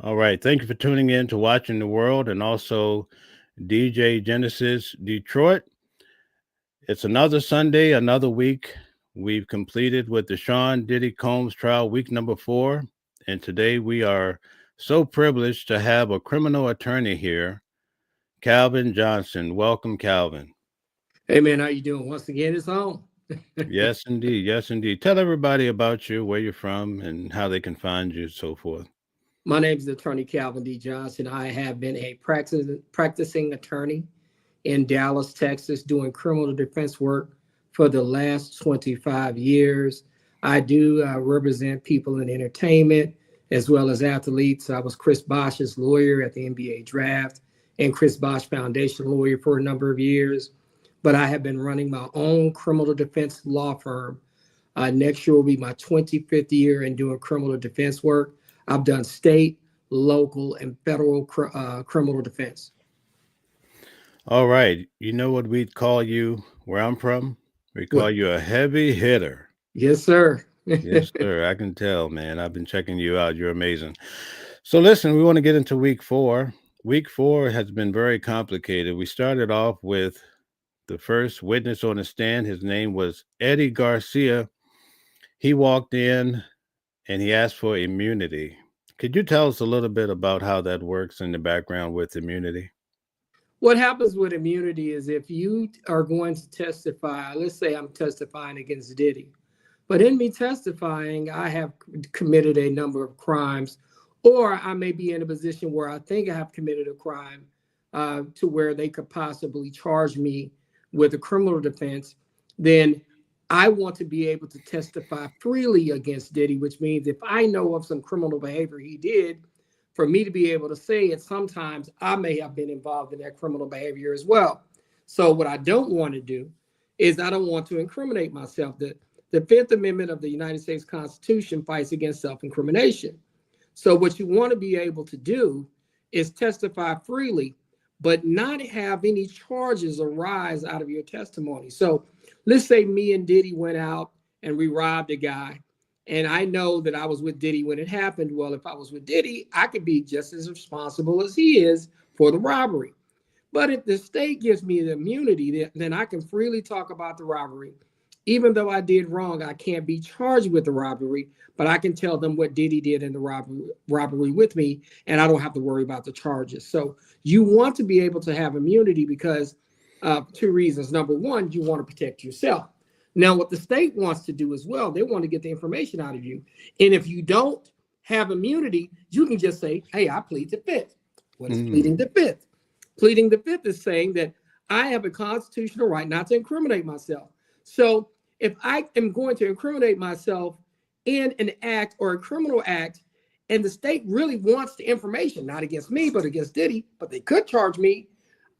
All right. Thank you for tuning in to Watching the World and also DJ Genesis Detroit. It's another Sunday, another week. We've completed with the Sean Diddy Combs trial, week number 4. And today we are so privileged to have a criminal attorney here, Calvin Johnson. Welcome, Calvin. Hey man, how you doing? Once again, it's home. Yes, indeed. Yes, indeed. Tell everybody about you, where you're from, and how they can find you, so forth. My name is Attorney Calvin D. Johnson. I have been a practicing attorney in Dallas, Texas, doing criminal defense work for the last 25 years. I do represent people in entertainment as well as athletes. I was Chris Bosh's lawyer at the NBA draft and Chris Bosh Foundation lawyer for a number of years. But I have been running my own criminal defense law firm. Next year will be my 25th year in doing criminal defense work. I've done state, local, and federal criminal defense. All right. You know what we'd call you where I'm from? We call What? you a heavy hitter. Yes, sir. Yes, sir. I can tell, man. I've been checking you out. You're amazing. So, listen, we want to get into week 4. Week 4 has been very complicated. We started off with the first witness on the stand. His name was Eddie Garcia. He walked in and he asked for immunity. Could you tell us a little bit about how that works in the background with immunity? What happens with immunity is if you are going to testify, let's say I'm testifying against Diddy, but in me testifying, I have committed a number of crimes, or I may be in a position where I think I have committed a crime to where they could possibly charge me with a criminal defense, then I want to be able to testify freely against Diddy, which means if I know of some criminal behavior he did, for me to be able to say it, sometimes I may have been involved in that criminal behavior as well. So what I don't want to do is I don't want to incriminate myself. The Fifth Amendment of the United States Constitution fights against self-incrimination. So what you want to be able to do is testify freely, but not have any charges arise out of your testimony. So let's say me and Diddy went out and we robbed a guy, and I know that I was with Diddy when it happened. Well, if I was with Diddy, I could be just as responsible as he is for the robbery. But if the state gives me the immunity, then I can freely talk about the robbery. Even though I did wrong, I can't be charged with the robbery, but I can tell them what Diddy did in the robbery with me, and I don't have to worry about the charges. So you want to be able to have immunity because two reasons. Number one, you want to protect yourself. Now, what the state wants to do as well, they want to get the information out of you. And if you don't have immunity, you can just say, hey, I plead the fifth. What is pleading the fifth? Pleading the fifth is saying that I have a constitutional right not to incriminate myself. So if I am going to incriminate myself in an act or a criminal act, and the state really wants the information, not against me, but against Diddy, but they could charge me.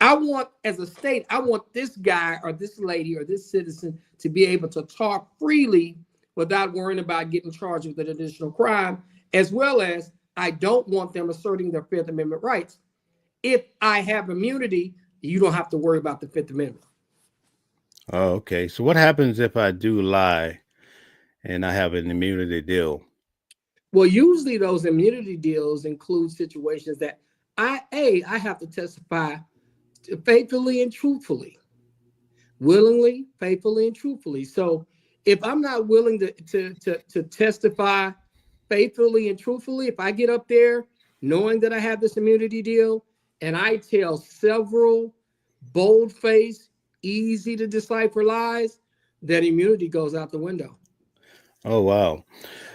I want, as a state, I want this guy or this lady or this citizen to be able to talk freely without worrying about getting charged with an additional crime, as well as I don't want them asserting their Fifth Amendment rights. If I have immunity, you don't have to worry about the Fifth Amendment. Oh, okay. So, what happens if I do lie and I have an immunity deal? Well, usually those immunity deals include situations that I have to testify faithfully and truthfully, willingly, faithfully, and truthfully. So if I'm not willing to testify faithfully and truthfully, if I get up there knowing that I have this immunity deal and I tell several bold-faced, easy to decipher lies, that immunity goes out the window. Oh, wow.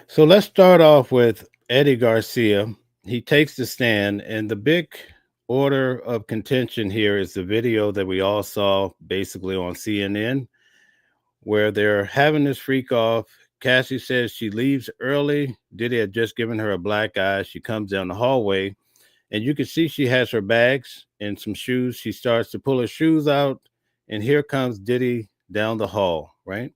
So, let's start off with Eddie Garcia. He takes the stand, and the big order of contention here is the video that we all saw basically on CNN where they're having this freak off. Cassie says she leaves early. Diddy had just given her a black eye. She comes down the hallway, and you can see she has her bags and some shoes. She starts to pull her shoes out, and here comes Diddy down the hall, right?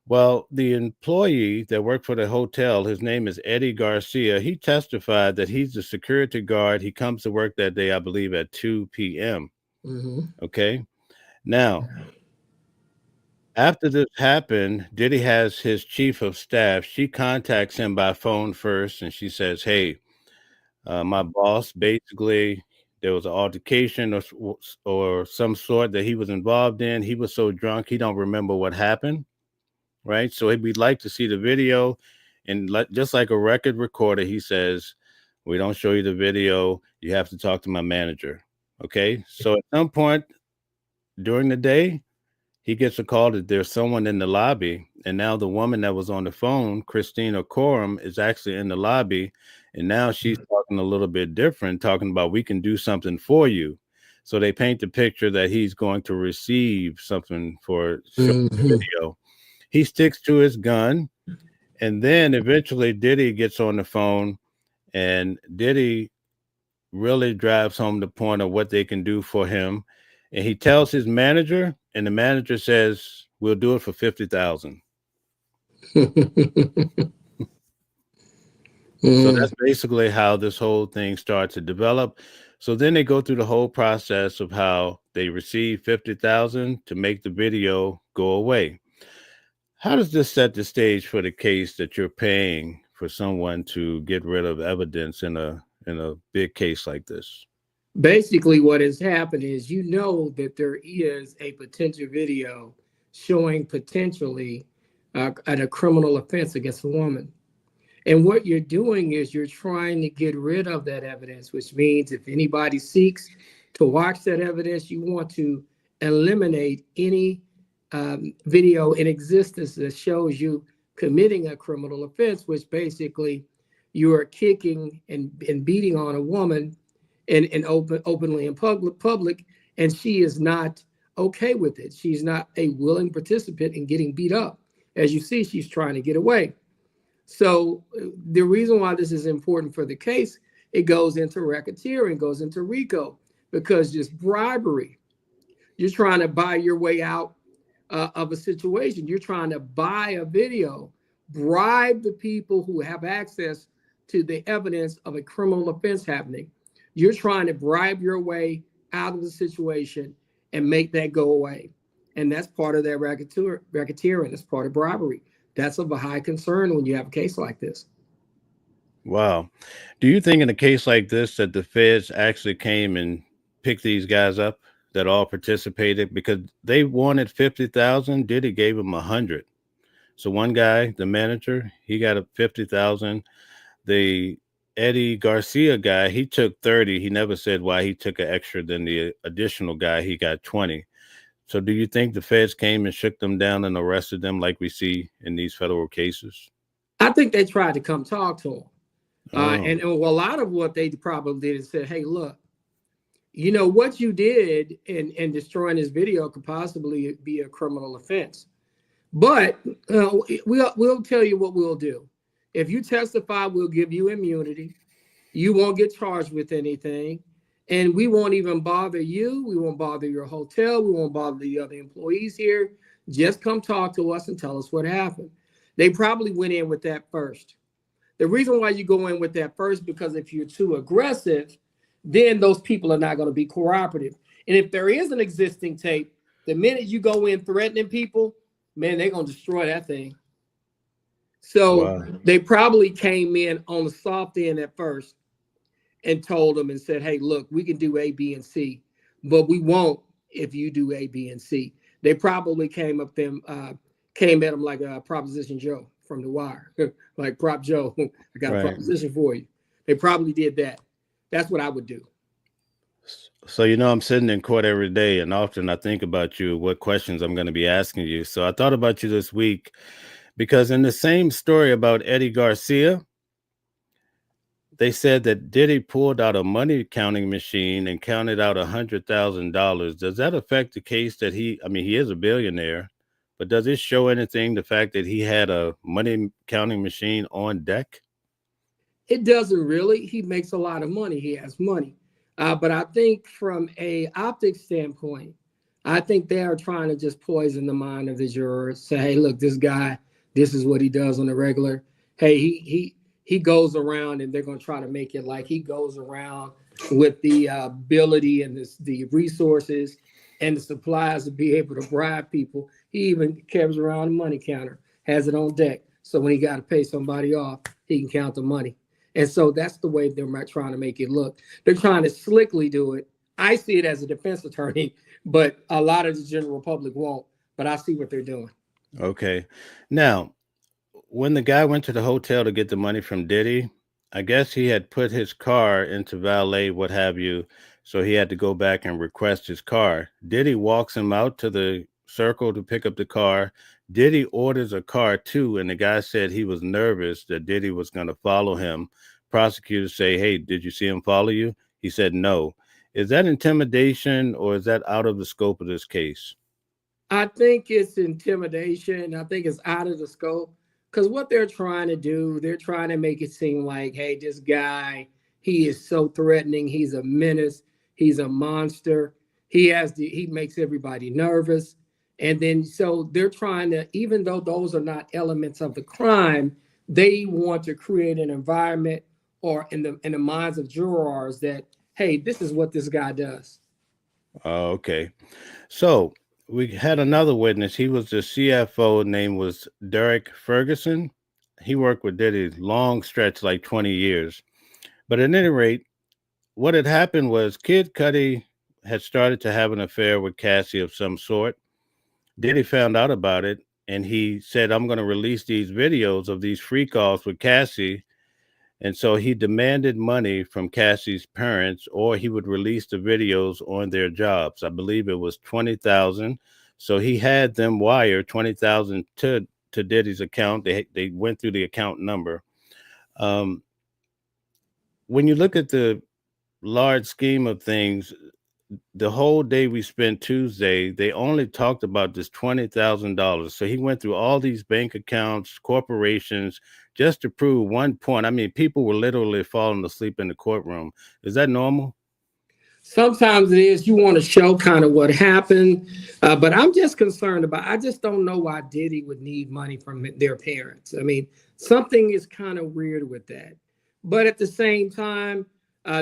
Well, the employee that worked for the hotel, his name is Eddie Garcia. He testified that he's the security guard. He comes to work that day, I believe, at 2 p.m. Mhm. Okay. Now, after this happened, Diddy has his chief of staff. She contacts him by phone first and she says, hey, My boss basically, there was an altercation or some sort that he was involved in. He was so drunk he don't remember what happened, right? So we'd like to see the video, and just like a record recorder, he says, "We don't show you the video. You have to talk to my manager." Okay. So at some point during the day, he gets a call that there's someone in the lobby, and now the woman that was on the phone, Christina Corum, is actually in the lobby, and now she's talking a little bit different, talking about we can do something for you. So they paint the picture that he's going to receive something for showing the Mhm. video. He sticks to his gun, and then eventually Diddy gets on the phone, and Diddy really drives home the point of what they can do for him. And he tells his manager, and the manager says, "We'll do it for 50,000." So that's Mm. basically how this whole thing starts to develop. So then they go through the whole process of how they receive 50,000 to make the video go away. How does this set the stage for the case that you're paying for someone to get rid of evidence in a big case like this? Basically, what has happened is you know that there is a potential video showing potentially a criminal offense against a woman. And what you're doing is you're trying to get rid of that evidence, which means if anybody seeks to watch that evidence, you want to eliminate any video in existence that shows you committing a criminal offense, which basically you are kicking and beating on a woman and openly in public, and she is not okay with it. She's not a willing participant in getting beat up. As you see, she's trying to get away. So the reason why this is important for the case, it goes into racketeering, goes into RICO, because just bribery, you're trying to buy your way out of a situation. You're trying to buy a video, bribe the people who have access to the evidence of a criminal offense happening. You're trying to bribe your way out of the situation and make that go away. And that's part of that racketeering. That's part of bribery. That's of a high concern when you have a case like this. Wow. Do you think in a case like this that the feds actually came and picked these guys up that all participated because they wanted 50,000, Diddy gave them 100. So one guy, the manager, he got a 50,000. The Eddie Garcia guy, he took 30. He never said why he took an extra than the additional guy. He got 20. So do you think the feds came and shook them down and arrested them like we see in these federal cases? I think they tried to come talk to him. Oh, And a lot of what they probably did is said, hey, look, you know what you did in destroying this video could possibly be a criminal offense. But we'll tell you what we'll do. If you testify, we'll give you immunity. You won't get charged with anything. And we won't even bother you. We won't bother your hotel. We won't bother the other employees here. Just come talk to us and tell us what happened. They probably went in with that first. The reason why you go in with that first, because if you're too aggressive, then those people are not going to be cooperative. And if there is an existing tape, the minute you go in threatening people, man, they're going to destroy that thing. So wow. they probably came in on the soft end at first and told them and said, hey, look, we can do A, B, and C, but we won't if you do A, B, and C. They probably came at them like a Proposition Joe from The Wire, like Prop Joe, I got a Right. proposition for you. They probably did that. That's what I would do. So, I'm sitting in court every day, and often I think about you, what questions I'm going to be asking you. So, I thought about you this week because in the same story about Eddie Garcia, they said that Diddy pulled out a money counting machine and counted out $100,000. Does that affect the case that he is a billionaire, but does it show anything, the fact that he had a money counting machine on deck? It doesn't really. He makes a lot of money. He has money. But I think from a optics standpoint, I think they are trying to just poison the mind of the jurors. Say, hey, look, this guy, this is what he does on the regular. Hey, he goes around, and they're going to try to make it like he goes around with the ability and the resources and the supplies to be able to bribe people. He even carries around a money counter, has it on deck. So when he got to pay somebody off, he can count the money. And so that's the way they're trying to make it look. They're trying to slickly do it. I see it as a defense attorney, but a lot of the general public won't. But I see what they're doing. Okay. Now, when the guy went to the hotel to get the money from Diddy, I guess he had put his car into valet, what have you, so he had to go back and request his car. Diddy walks him out to the circle to pick up the car. Diddy orders a car too, and the guy said he was nervous that Diddy was going to follow him. Prosecutors say, "Hey, did you see him follow you?" He said no. Is that intimidation or is that out of the scope of this case? I think it's intimidation. I think it's out of the scope because what they're trying to do, they're trying to make it seem like, hey, this guy, he is so threatening. He's a menace. He's a monster. He makes everybody nervous. And then so they're trying to, even though those are not elements of the crime, they want to create an environment or in the minds of jurors that, hey, this is what this guy does. Okay. So we had another witness. He was the CFO. Name was Derek Ferguson. He worked with Diddy long stretch, like 20 years. But at any rate, what had happened was Kid Cudi had started to have an affair with Cassie of some sort. Diddy found out about it and he said, "I'm going to release these videos of these free calls with Cassie." And so he demanded money from Cassie's parents, or he would release the videos on their jobs. I believe it was 20,000. So he had them wire 20,000 to Diddy's account. They went through the account number. Um, when you look at the large scheme of things, the whole day we spent Tuesday, they only talked about this $20,000. So he went through all these bank accounts, corporations, just to prove one point. I mean, people were literally falling asleep in the courtroom. Is that normal? Sometimes it is you want to show kind of what happened, but I'm just concerned about. I just don't know why Diddy would need money from their parents. I mean, something is kind of weird with that. But at the same time,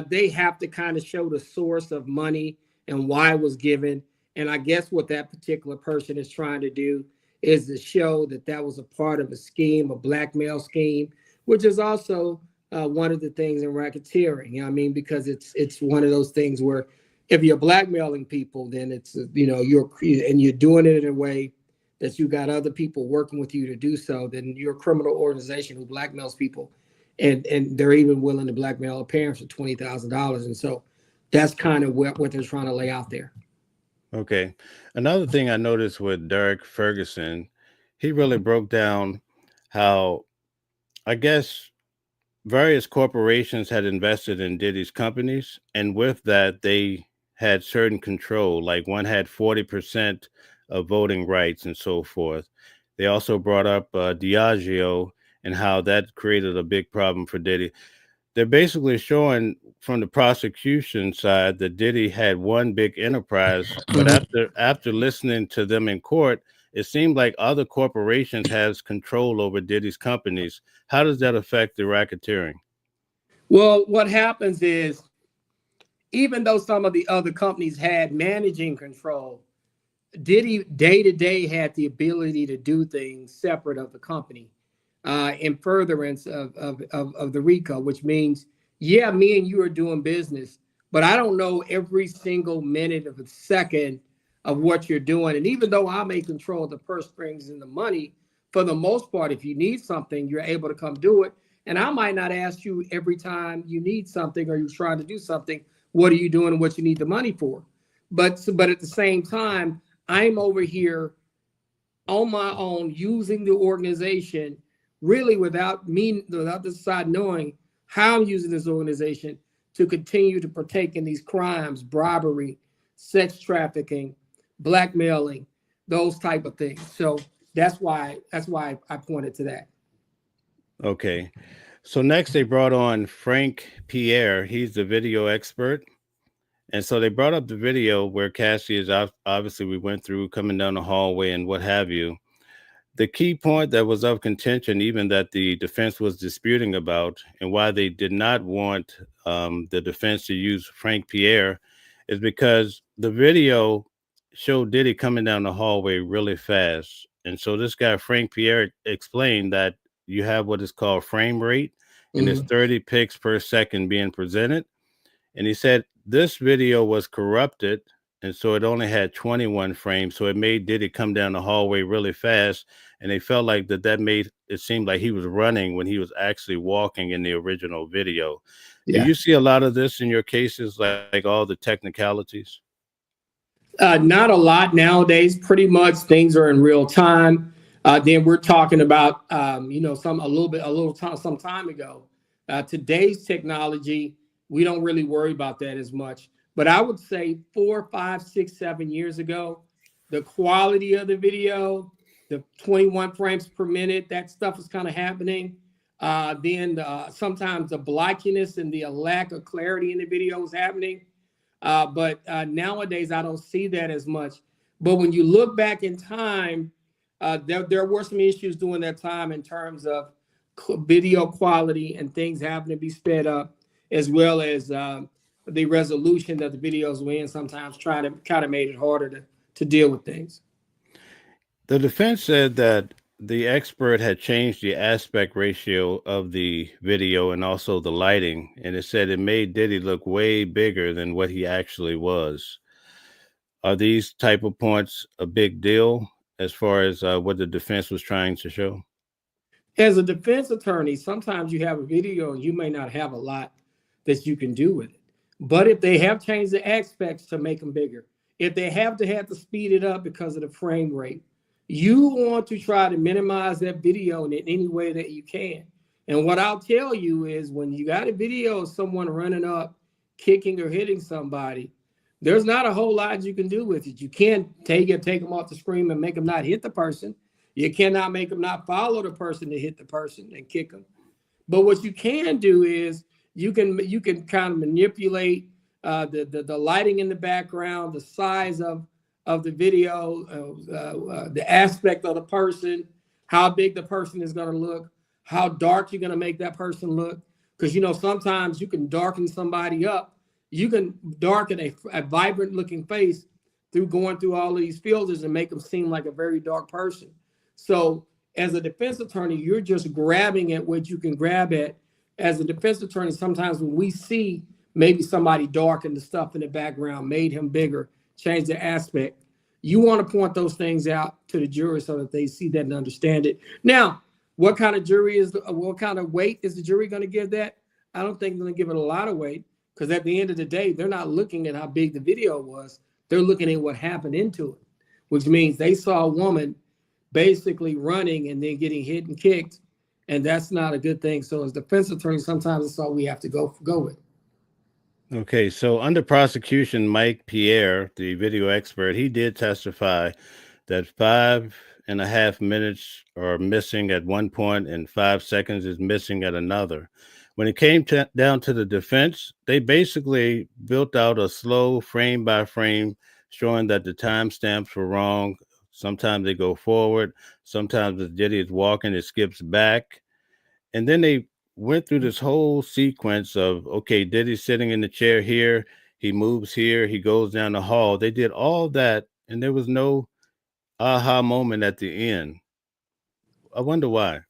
they have to kind of show the source of money and why it was given. And I guess what that particular person is trying to do is to show that that was a part of a scheme, a blackmail scheme, which is also one of the things in racketeering. You know what I mean? Because it's one of those things where if you're blackmailing people, then it's you're doing it in a way that you got other people working with you to do so. Then you're a criminal organization who blackmails people, and they're even willing to blackmail a parent for $20,000. And so that's kind of what they're trying to lay out there. Okay. Another thing I noticed with Derek Ferguson, he really broke down how, I guess, various corporations had invested in Diddy's companies, and with that, they had certain control. Like one had 40% of voting rights and so forth. They also brought up Diageo and how that created a big problem for Diddy. They're basically showing from the prosecution side that Diddy had one big enterprise, but Mhm. after listening to them in court, it seemed like other corporations has control over Diddy's companies. How does that affect the racketeering? Well, what happens is even though some of the other companies had managing control, Diddy day to day had the ability to do things separate of the company in furtherance of the RICO, which means, yeah, me and you are doing business, but I don't know every single minute of a second of what you're doing. And even though I may control the purse strings and the money, for the most part, if you need something, you're able to come do it. And I might not ask you every time you need something or you're trying to do something, what are you doing and what you need the money for? But at the same time, I'm over here on my own using the organization really without the side knowing how I'm using this organization to continue to partake in these crimes, bribery, sex trafficking, blackmailing, those type of things. So that's why I pointed to that. Okay. So next they brought on Frank Pierre. He's the video expert. And so they brought up the video where Cassie is obviously we went through coming down the hallway and what have you. The key point that was of contention, even that the defense was disputing about, and why they did not want the defense to use Frank Pierre, is because the video showed Diddy coming down the hallway really fast. And so this guy, Frank Pierre, explained that you have what is called frame rate. and it's 30 pics per second being presented. And he said this video was corrupted, and so it only had 21 frames. So it made Diddy come down the hallway really fast, and they felt like that made it seem like he was running when he was actually walking in the original video. Do Yeah. you see a lot of this in your cases, like all the technicalities? Not a lot nowadays. Pretty much things are in real time. Then we're talking about, some time ago. Today's technology, we don't really worry about that as much. But I would say 4, 5, 6, 7 years ago, the quality of the video, the 21 frames per minute, that stuff is kind of happening. Then sometimes the blockiness and the lack of clarity in the video is happening. But nowadays, I don't see that as much. But when you look back in time, there were some issues during that time in terms of video quality and things having to be sped up, as well as the resolution that the videos were in sometimes trying to kind of made it harder to deal with things. The defense said that the expert had changed the aspect ratio of the video and also the lighting, and it said it made Diddy look way bigger than what he actually was. Are these type of points a big deal as far as what the defense was trying to show? As a defense attorney, sometimes you have a video and you may not have a lot that you can do with it. But if they have changed the aspects to make them bigger, if they have to speed it up because of the frame rate, you want to try to minimize that video in any way that you can. And what I'll tell you is when you got a video of someone running up, kicking or hitting somebody, there's not a whole lot you can do with it. You can't take them off the screen and make them not hit the person. You cannot make them not follow the person to hit the person and kick them. But what you can do is you can kind of manipulate the lighting in the background, the size of the video, the aspect of the person, how big the person is going to look, how dark you're going to make that person look. Because, sometimes you can darken somebody up. You can darken a vibrant looking face through going through all of these filters and make them seem like a very dark person. So as a defense attorney, you're just grabbing at what you can grab at. As a defense attorney, sometimes when we see maybe somebody darkened the stuff in the background, made him bigger, changed the aspect, you want to point those things out to the jury so that they see that and understand it. Now, what kind of weight is the jury going to give that? I don't think they're going to give it a lot of weight, because at the end of the day, they're not looking at how big the video was. They're looking at what happened into it, which means they saw a woman basically running and then getting hit and kicked, and that's not a good thing. So as defense attorneys, sometimes that's all we have to go with. Okay, so under prosecution, Mike Pierre, the video expert, he did testify that 5.5 minutes are missing at one point and 5 seconds is missing at another. When it came down to the defense, they basically built out a slow frame by frame showing that the timestamps were wrong. Sometimes they go forward. Sometimes as Diddy is walking, it skips back. And then they went through this whole sequence of, okay, Diddy's sitting in the chair here. He moves here. He goes down the hall. They did all that, and there was no aha moment at the end. I wonder why.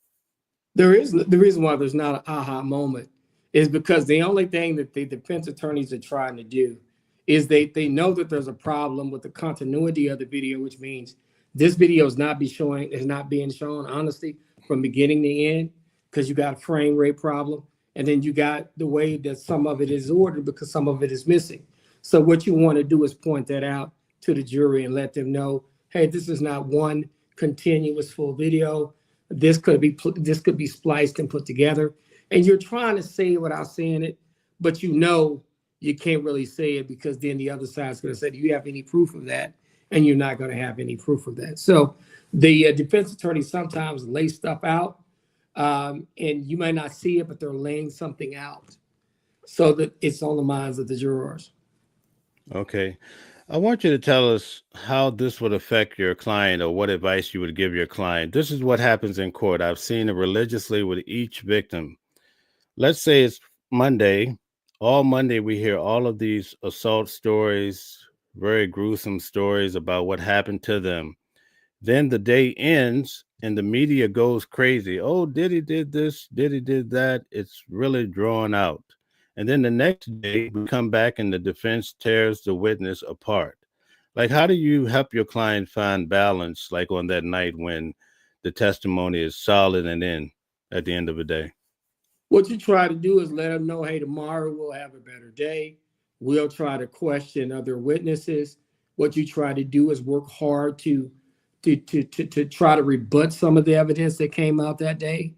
There is the reason why there's not an aha moment is because the only thing that the defense attorneys are trying to do is they know that there's a problem with the continuity of the video, which means this video is not being shown honestly from beginning to end, because you got a frame rate problem, and then you got the way that some of it is ordered because some of it is missing. So what you want to do is point that out to the jury and let them know, hey, this is not one continuous full video. This could be spliced and put together. And you're trying to say it without saying it, but you can't really say it, because then the other side's going to say, do you have any proof of that? And you're not going to have any proof of that. So the defense attorneys sometimes lay stuff out, and you may not see it, but they're laying something out so that it's on the minds of the jurors. Okay. I want you to tell us how this would affect your client or what advice you would give your client. This is what happens in court. I've seen it religiously with each victim. Let's say it's Monday. All Monday, we hear all of these assault stories, very gruesome stories about what happened to them. Then the day ends and the media goes crazy. Oh, Diddy did this, Diddy did that. It's really drawn out. And then the next day, we come back and the defense tears the witness apart. Like, how do you help your client find balance, like on that night when the testimony is solid and in at the end of the day? What you try to do is let them know, hey, tomorrow we'll have a better day. We'll try to question other witnesses. What you try to do is work hard to try to rebut some of the evidence that came out that day.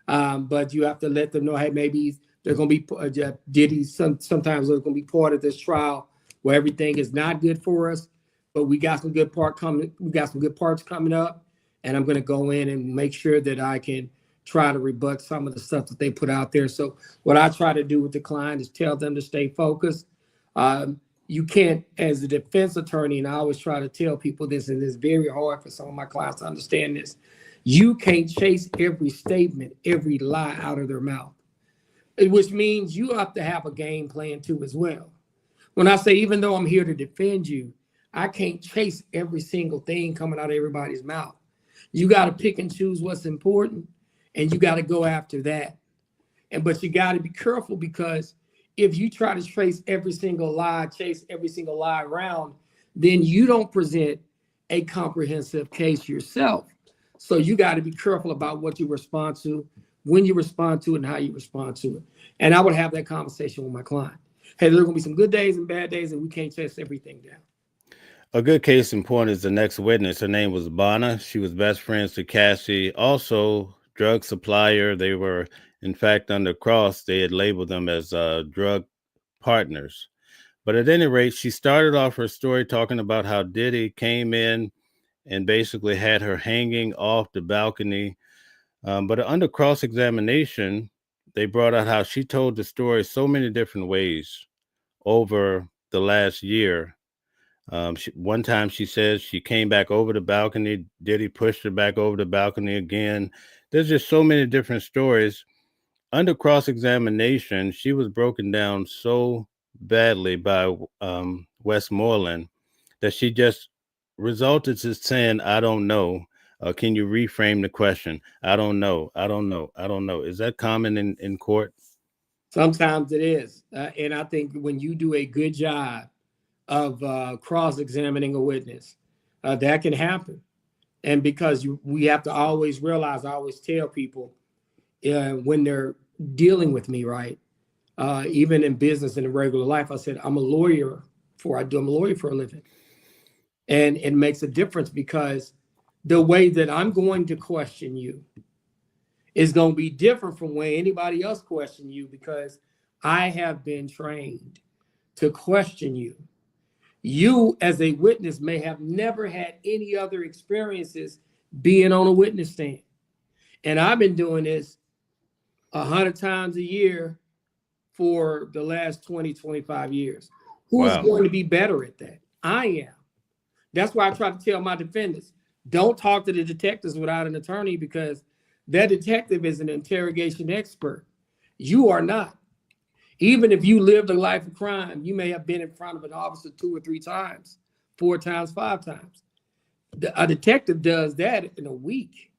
But you have to let them know, hey, maybe they're going to be Diddy. Sometimes there's going to be part of this trial where everything is not good for us, but we got some good part coming. We got some good parts coming up, and I'm going to go in and make sure that I can try to rebut some of the stuff that they put out there. So what I try to do with the client is tell them to stay focused. You can't, as a defense attorney, and I always try to tell people this, and it's very hard for some of my clients to understand this. You can't chase every statement, every lie out of their mouth, which means you have to have a game plan too as well. When I say, even though I'm here to defend you, I can't chase every single thing coming out of everybody's mouth. You got to pick and choose what's important, and you got to go after that. But you got to be careful, because if you try to chase every single lie around, then you don't present a comprehensive case yourself. So you got to be careful about what you respond to, when you respond to it, and how you respond to it. And I would have that conversation with my client. Hey, there are going to be some good days and bad days, and we can't chase everything down. A good case in point is the next witness. Her name was Bonna. She was best friends to Cassie, also drug supplier. They were, in fact, under cross. They had labeled them as drug partners. But at any rate, she started off her story talking about how Diddy came in and basically had her hanging off the balcony. But under cross-examination, they brought out how she told the story so many different ways over the last year. One time she says she came back over the balcony. Diddy pushed her back over the balcony again. There's just so many different stories. Under cross-examination, she was broken down so badly by Westmoreland that she just resulted to saying, I don't know. Can you reframe the question? I don't know. I don't know. I don't know. Is that common in court? Sometimes it is. And I think when you do a good job of cross-examining a witness, that can happen. And because we have to always realize, I always tell people when they're dealing with me, right? Even in business and in regular life, I said, I'm a lawyer I'm a lawyer for a living. And it makes a difference, because the way that I'm going to question you is going to be different from the way anybody else question you, because I have been trained to question you. You, as a witness, may have never had any other experiences being on a witness stand. And I've been doing this 100 times a year for the last 20, 25 years. Who is going to be better at that? I am. That's why I try to tell my defendants, don't talk to the detectives without an attorney, because that detective is an interrogation expert. You are not. Even if you lived a life of crime, you may have been in front of an officer 2 or 3 times, 4 times, 5 times. A detective does that in a week.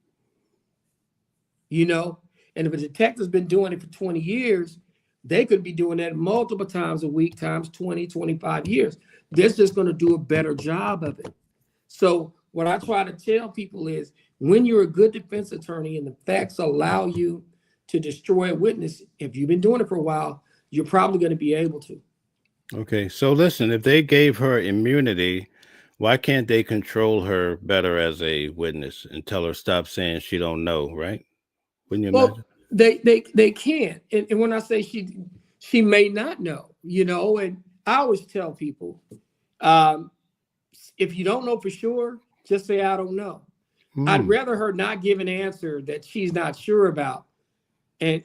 And if a detective's been doing it for 20 years, they could be doing that multiple times a week, times 20, 25 years. They're just going to do a better job of it. So what I try to tell people is, when you're a good defense attorney and the facts allow you to destroy a witness, if you've been doing it for a while, you're probably going to be able to. Okay, so listen, if they gave her immunity, why can't they control her better as a witness and tell her stop saying she don't know, right? Wouldn't you imagine? They can't. And when I say she may not know, and I always tell people, if you don't know for sure, just say, I don't know. I'd rather her not give an answer that she's not sure about, and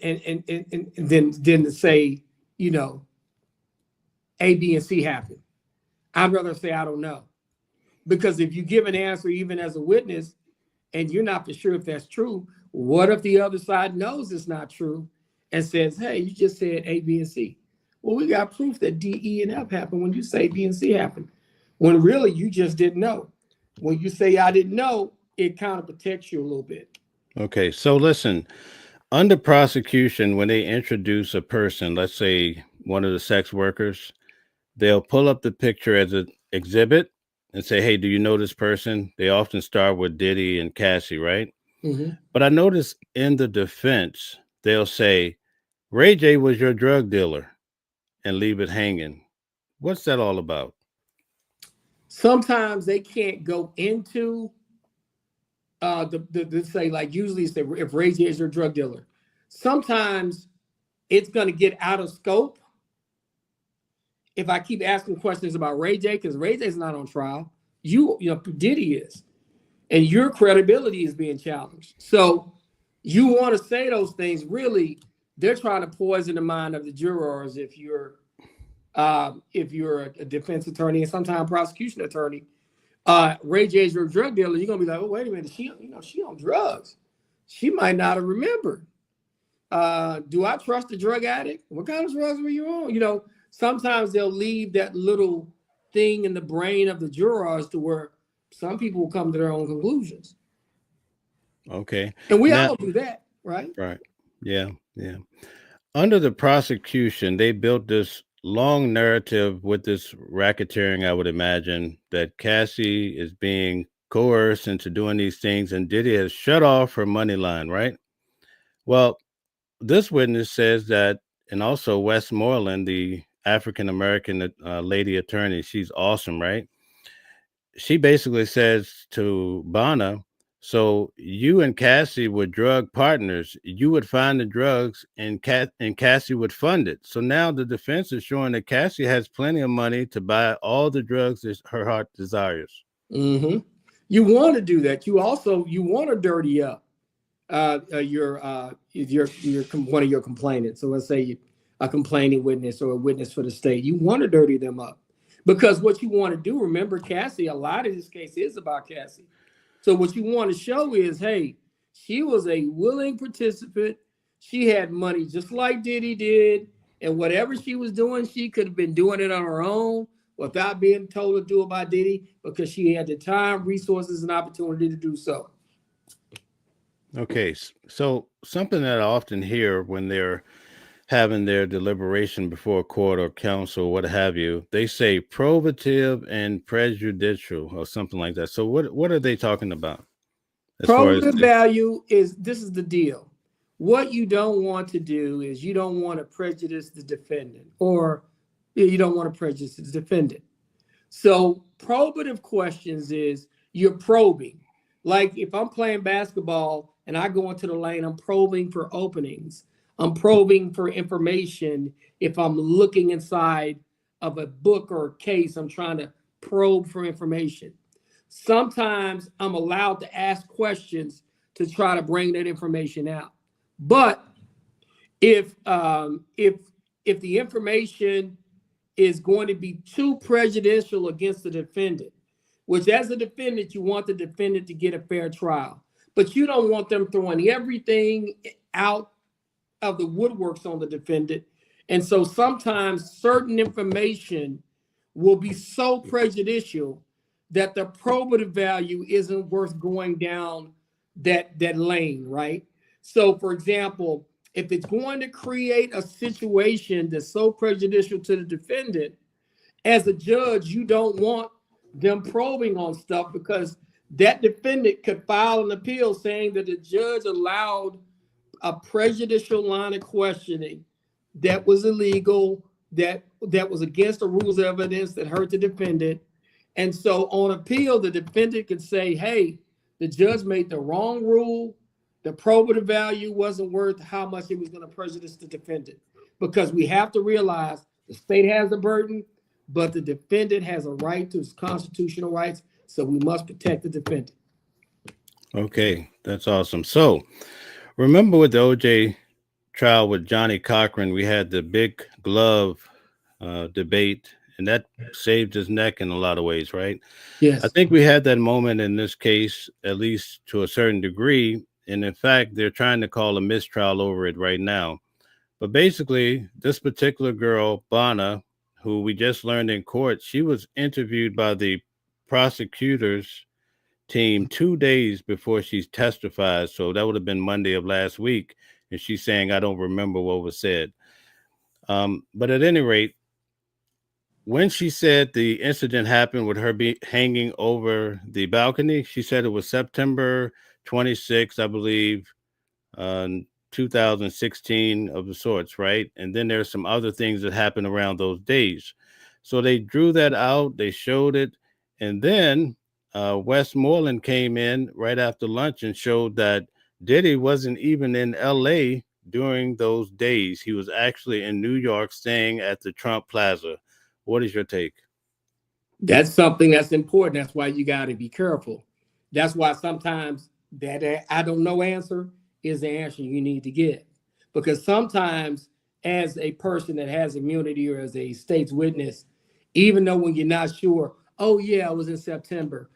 then to say, A, B, and C happened. I'd rather say, I don't know. Because if you give an answer, even as a witness, and you're not for sure if that's true, what if the other side knows it's not true and says, hey, you just said A, B, and C? Well, we got proof that D, E, and F happened when you say B and C happened, when really you just didn't know. When you say I didn't know, it kind of protects you a little bit. Okay, so listen, under prosecution, when they introduce a person, let's say one of the sex workers, they'll pull up the picture as an exhibit and say, "Hey, do you know this person?" They often start with Diddy and Cassie, right? Mm-hmm. But I notice in the defense, they'll say, "Ray J was your drug dealer," and leave it hanging. What's that all about? Sometimes they can't go into the say, like, usually it's if Ray J is your drug dealer. Sometimes it's going to get out of scope if I keep asking questions about Ray J, because Ray J's not on trial. You know, Diddy is, and your credibility is being challenged. So you want to say those things. Really, they're trying to poison the mind of the jurors if you're a defense attorney and sometimes prosecution attorney. Ray J's your drug dealer. You're gonna be like, oh, wait a minute, she on drugs. She might not have remembered. Do I trust a drug addict? What kind of drugs were you on? You know, sometimes they'll leave that little thing in the brain of the jurors to where some people will come to their own conclusions. Okay. And we Now, all do that, right? right. Yeah. Yeah. Under the prosecution, they built this long narrative with this racketeering, I would imagine, that Cassie is being coerced into doing these things and Diddy has shut off her money line, right? Well, this witness says that, and also Westmoreland, the African American lady attorney, she's awesome, right? She basically says to Bonna, so you and Cassie were drug partners. You would find the drugs and Cassie would fund it. So now the defense is showing that Cassie has plenty of money to buy all the drugs that her heart desires. Mm-hmm. You want to do that. You want to dirty up your one of your complainants. So let's say a complaining witness or a witness for the state. You want to dirty them up because what you want to do. Remember, Cassie. A lot of this case is about Cassie. So what you want to show is, hey, she was a willing participant. She had money just like Diddy did, and whatever she was doing, she could have been doing it on her own without being told to do it by Diddy because she had the time, resources, and opportunity to do so. Okay, so something that I often hear when they're having their deliberation before court or counsel, what have you, they say probative and prejudicial or something like that. So what are they talking about as far as Probative value is this is the deal. What you don't want to do is you don't want to prejudice the defendant, or you don't want to prejudice the defendant. So probative questions is you're probing. Like if I'm playing basketball and I go into the lane, I'm probing for openings. I'm probing for information. If I'm looking inside of a book or a case, I'm trying to probe for information. Sometimes I'm allowed to ask questions to try to bring that information out. But if if the information is going to be too prejudicial against the defendant, which as a defendant, you want the defendant to get a fair trial, but you don't want them throwing everything out of the woodworks on the defendant. And so sometimes certain information will be so prejudicial that the probative value isn't worth going down that lane, right? So for example, if it's going to create a situation that's so prejudicial to the defendant, as a judge, you don't want them probing on stuff because that defendant could file an appeal saying that the judge allowed a prejudicial line of questioning that was illegal, that was against the rules of evidence, that hurt the defendant. And so on appeal, the defendant could say, hey, the judge made the wrong rule. The probative value wasn't worth how much it was going to prejudice the defendant. Because we have to realize the state has a burden, but the defendant has a right to his constitutional rights. So we must protect the defendant. Okay, that's awesome. So remember with the OJ trial with Johnny Cochran, we had the big glove debate, and that saved his neck in a lot of ways, right? I Yes. think we had that moment in this case, at least to a certain degree. And in fact, they're trying to call a mistrial over it right now. But basically, this particular girl, Bonna, who we just learned in court, she was interviewed by the prosecutors team 2 days before she testified. So that would have been Monday of last week. And she's saying, I don't remember what was said. But at any rate, when she said the incident happened with her hanging over the balcony, she said it was September 26th, I believe, uh, 2016 of the sorts, right? And then there's some other things that happened around those days. So they drew that out, they showed it, and then Westmoreland came in right after lunch and showed that Diddy wasn't even in LA during those days. He was actually in New York staying at the Trump Plaza. What is your take? That's something that's important. That's why you got to be careful. That's why sometimes that I don't know answer is the answer you need to get. Because sometimes, as a person that has immunity or as a state's witness, even though when you're not sure, oh, yeah, it was in September,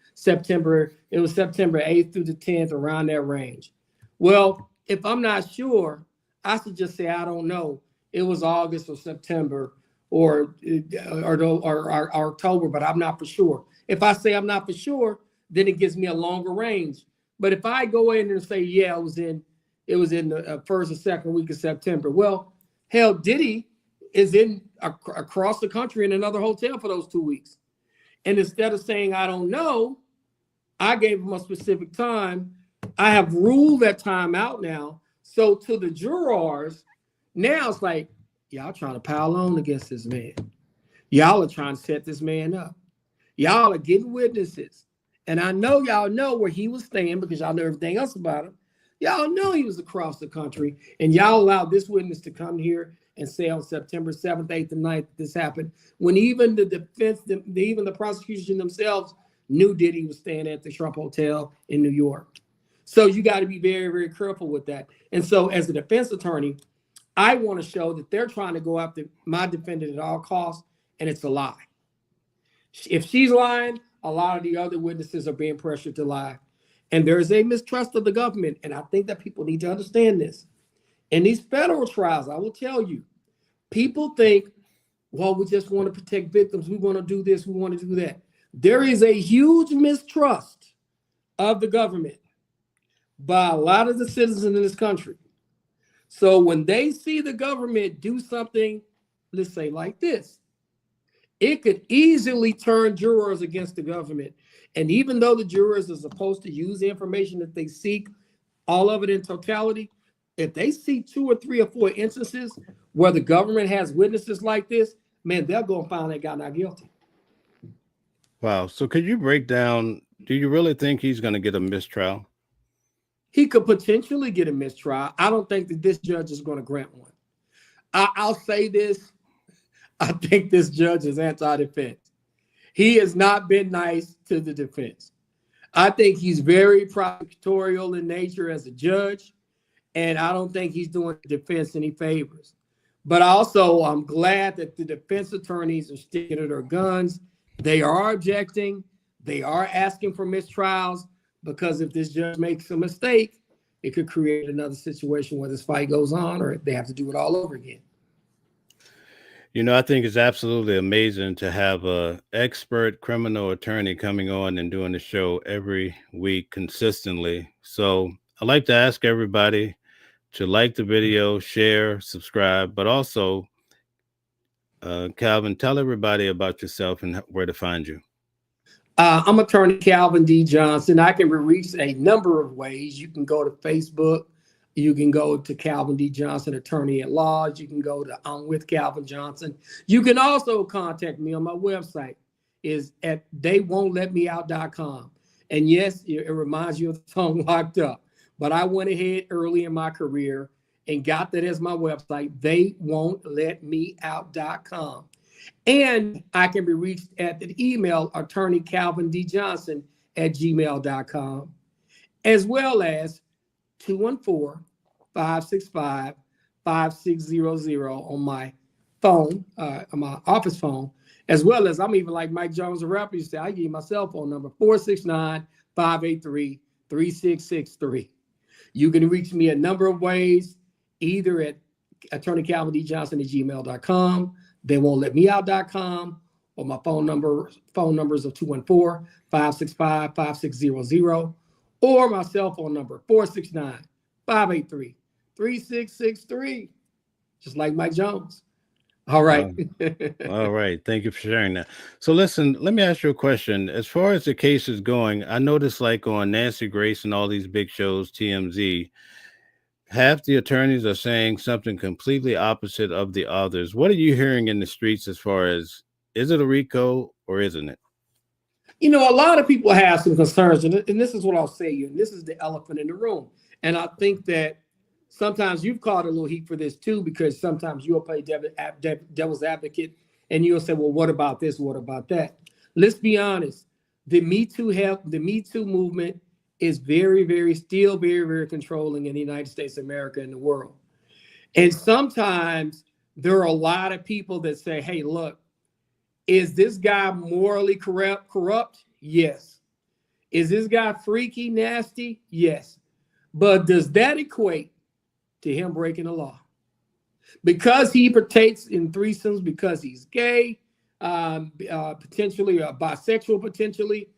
it was September 8th through the 10th, around that range. Well, if I'm not sure, I should just say, I don't know. It was August or September or October, but I'm not for sure. If I say I'm not for sure, then it gives me a longer range. But if I go in and say, yeah, it was in the first or second week of September. Well, hell, Diddy is in across the country in another hotel for those 2 weeks. And instead of saying, I don't know, I gave him a specific time. I have ruled that time out now. So to the jurors, now it's like, y'all trying to pile on against this man. Y'all are trying to set this man up. Y'all are getting witnesses. And I know y'all know where he was staying because y'all know everything else about him. Y'all know he was across the country. And y'all allowed this witness to come here and say on September 7th, 8th, and 9th this happened. When even the defense, even the prosecution themselves knew Diddy was staying at the Trump Hotel in New York. So you got to be very, very careful with that. And so as a defense attorney, I want to show that they're trying to go after my defendant at all costs, and it's a lie. If she's lying, a lot of the other witnesses are being pressured to lie. And there's a mistrust of the government, and I think that people need to understand this. In these federal trials, I will tell you, people think, well, we just want to protect victims. We want to do this. We want to do that. There is a huge mistrust of the government by a lot of the citizens in this country. So when they see the government do something, let's say like this, it could easily turn jurors against the government. And even though the jurors are supposed to use the information that they seek, all of it in totality, if they see 2 or 3 or 4 instances where the government has witnesses like this, man, they'll go and find that guy not guilty. Wow. So could you break down, do you really think he's going to get a mistrial? He could potentially get a mistrial. I don't think that this judge is going to grant one. I'll say this. I think this judge is anti-defense. He has not been nice to the defense. I think he's very prosecutorial in nature as a judge, and I don't think he's doing the defense any favors. But also, I'm glad that the defense attorneys are sticking to their guns. They are objecting. They are asking for mistrials, because if this judge makes a mistake, it could create another situation where this fight goes on or they have to do it all over again. You know, I think it's absolutely amazing to have an expert criminal attorney coming on and doing the show every week consistently. So I'd like to ask everybody to like the video, share, subscribe, but also, Calvin, tell everybody about yourself and where to find you. I'm attorney Calvin D. Johnson. I can be reached a number of ways. You can go to Facebook. You can go to Calvin D. Johnson, attorney at law. You can go to I'm with Calvin Johnson. You can also contact me on my website. Is at theywon'tletmeout.com. And yes, it reminds you of the song Locked Up. But I went ahead early in my career and got that as my website, theywon'tletmeout.com. And I can be reached at the email attorneycalvindjohnson@gmail.com, as well as 214-565-5600 on my phone, on my office phone, as well as I'm even like Mike Jones, the rapper, used to say, I give you my cell phone number, 469-583-3663. You can reach me a number of ways, either at attorneycalvindjohnson@gmail.com, theywon'tletmeout.com, or my phone numbers of 214-565-5600, or my cell phone number 469-583-3663, just like Mike Jones. All right. All right. Thank you for sharing that. So listen, let me ask you a question. As far as the case is going, I noticed like on Nancy Grace and all these big shows, TMZ, half the attorneys are saying something completely opposite of the others. What are you hearing in the streets as far as, is it a RICO or isn't it? You know, a lot of people have some concerns, and this is what I'll say, and this is the elephant in the room. And I think that sometimes you've caught a little heat for this too, because sometimes you'll play devil's advocate and you'll say, well, what about this? What about that? Let's be honest. The Me Too movement is still very controlling in the United States of America and the world. And sometimes there are a lot of people that say, hey, look, is this guy morally corrupt? Yes. Is this guy freaky, nasty? Yes. But does that equate to him breaking the law? Because he partakes in threesomes, because he's gay, potentially bisexual, potentially,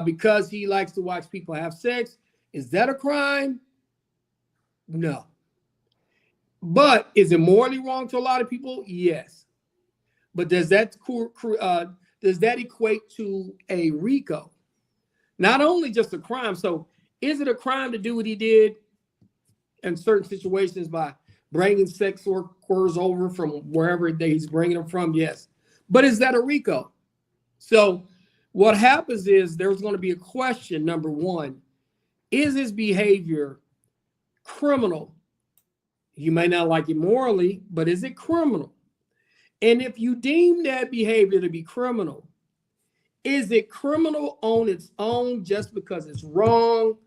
because he likes to watch people have sex, is that a crime? No. But is it morally wrong to a lot of people? Yes. But does that equate to a RICO? Not only just a crime. So is it a crime to do what he did in certain situations by bringing sex workers over from wherever he's bringing them from? Yes. But is that a RICO? So what happens is there's going to be a question. Number one, is his behavior criminal? You may not like it morally, but is it criminal? And if you deem that behavior to be criminal, is it criminal on its own just because it's wrong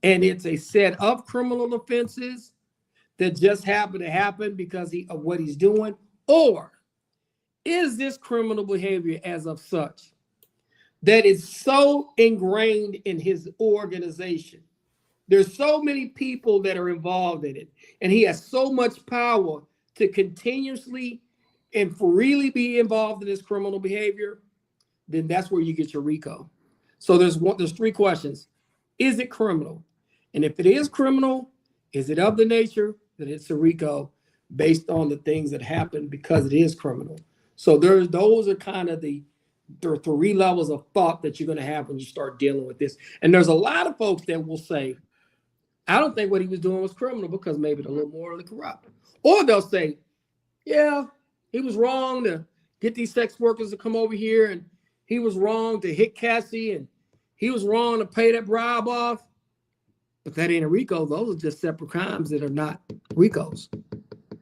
and it's a set of criminal offenses that just happen to happen because of what he's doing? Or is this criminal behavior as of such that is so ingrained in his organization? There's so many people that are involved in it, and he has so much power to continuously and freely be involved in this criminal behavior, then that's where you get your RICO. So there's three questions. Is it criminal? And if it is criminal, is it of the nature that it's a RICO based on the things that happen because it is criminal? So those are kind of there are three levels of thought that you're going to have when you start dealing with this. And there's a lot of folks that will say, I don't think what he was doing was criminal because maybe they're a little morally corrupt. Or they'll say, yeah, he was wrong to get these sex workers to come over here, and he was wrong to hit Cassie, and he was wrong to pay that bribe off. But that ain't a RICO. Those are just separate crimes that are not RICOs.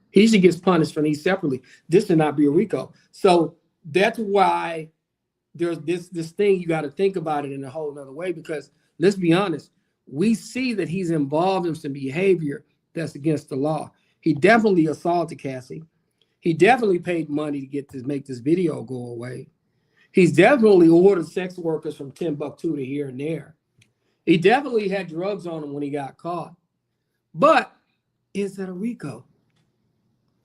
He usually gets punished for these separately. This should not be a RICO. So that's why there's this thing, you got to think about it in a whole nother way, because let's be honest, we see that he's involved in some behavior that's against the law. He definitely assaulted Cassie. He definitely paid money to make this video go away. He's definitely ordered sex workers from Timbuktu to here and there. He definitely had drugs on him when he got caught. But is that a RICO?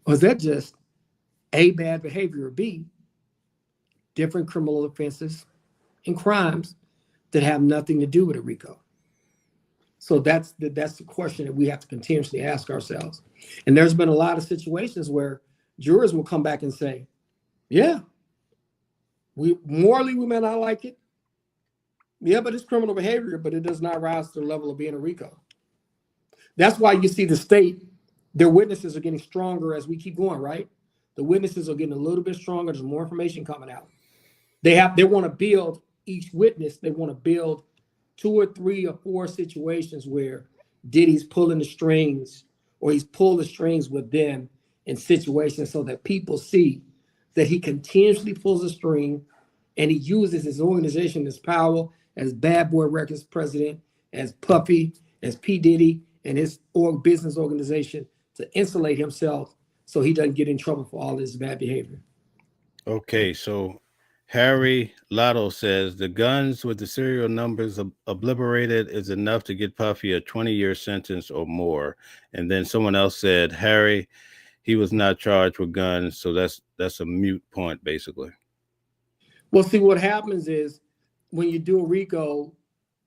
Or is that just A, bad behavior, or B, different criminal offenses and crimes that have nothing to do with a RICO? So that's the question that we have to continuously ask ourselves. And there's been a lot of situations where jurors will come back and say, yeah, we may not like it. Yeah, but it's criminal behavior, but it does not rise to the level of being a RICO. That's why you see the state, their witnesses are getting stronger as we keep going, right? The witnesses are getting a little bit stronger. There's more information coming out. They want to build each witness. They want to build 2 or 3 or 4 situations where Diddy's pulling the strings, or he's pulled the strings with them in situations, so that people see that he continuously pulls a string and he uses his organization, his power as Bad Boy Records president, as Puffy, as P. Diddy, and his business organization to insulate himself so he doesn't get in trouble for all his bad behavior. Okay, so Harry Lotto says the guns with the serial numbers obliterated is enough to get Puffy a 20-year sentence or more. And then someone else said, Harry, he was not charged with guns, so that's a moot point, basically. Well, see, what happens is when you do a RICO,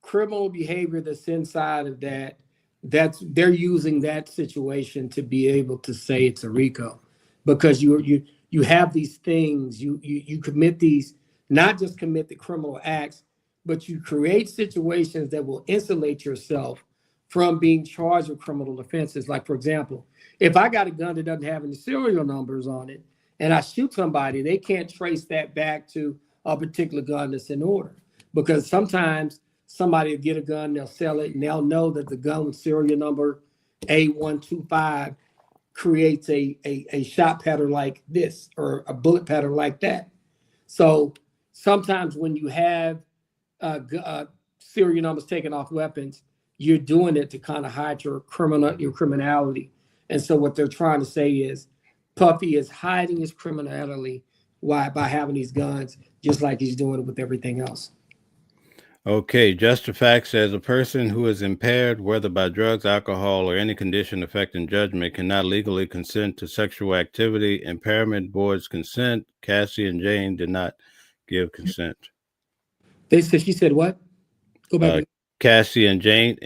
criminal behavior that's inside of that, that's they're using that situation to be able to say it's a RICO, because you have these things, you commit these, not just commit the criminal acts, but you create situations that will insulate yourself from being charged with criminal offenses. Like, for example, if I got a gun that doesn't have any serial numbers on it and I shoot somebody, they can't trace that back to a particular gun that's in order, because sometimes somebody will get a gun, they'll sell it, and they'll know that the gun with serial number A125 creates a shot pattern like this or a bullet pattern like that. So sometimes when you have serial numbers taken off weapons, you're doing it to kind of hide your criminality. And so what they're trying to say is Puffy is hiding his criminality by having these guns, just like he's doing it with everything else. Okay, Just the Fact says a person who is impaired, whether by drugs, alcohol, or any condition affecting judgment, cannot legally consent to sexual activity. Impairment board's consent. Cassie and Jane did not give consent. She said what? Go back. Cassie and Jane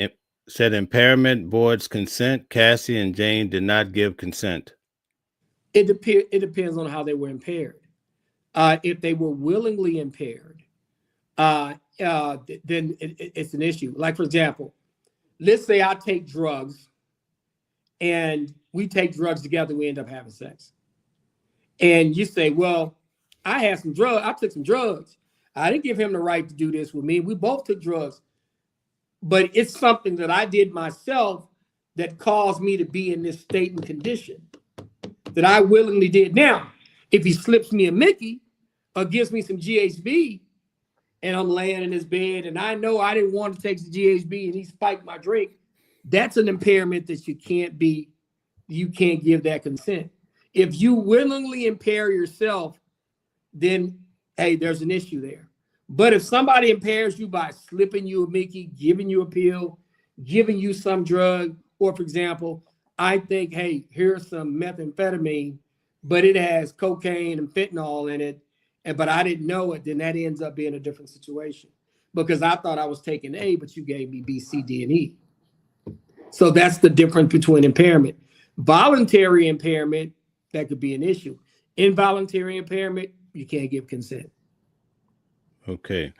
said impairment board's consent. Cassie and Jane did not give consent. It depends on how they were impaired. If they were willingly impaired, then it's an issue. Like, for example, let's say I take drugs and we take drugs together, we end up having sex. And you say, well, I had some drugs, I took some drugs. I didn't give him the right to do this with me. We both took drugs. But it's something that I did myself that caused me to be in this state and condition that I willingly did. Now, if he slips me a Mickey or gives me some GHB and I'm laying in his bed and I know I didn't want to take the GHB and he spiked my drink, that's an impairment that you can't give that consent. If you willingly impair yourself, then, hey, there's an issue there. But if somebody impairs you by slipping you a Mickey, giving you a pill, giving you some drug, or for example, I think, hey, here's some methamphetamine, but it has cocaine and fentanyl in it, but I didn't know it, then that ends up being a different situation, because I thought I was taking A, but you gave me B, C, D, and E. So that's the difference between impairment. Voluntary impairment, that could be an issue. Involuntary impairment, you can't give consent. Okay.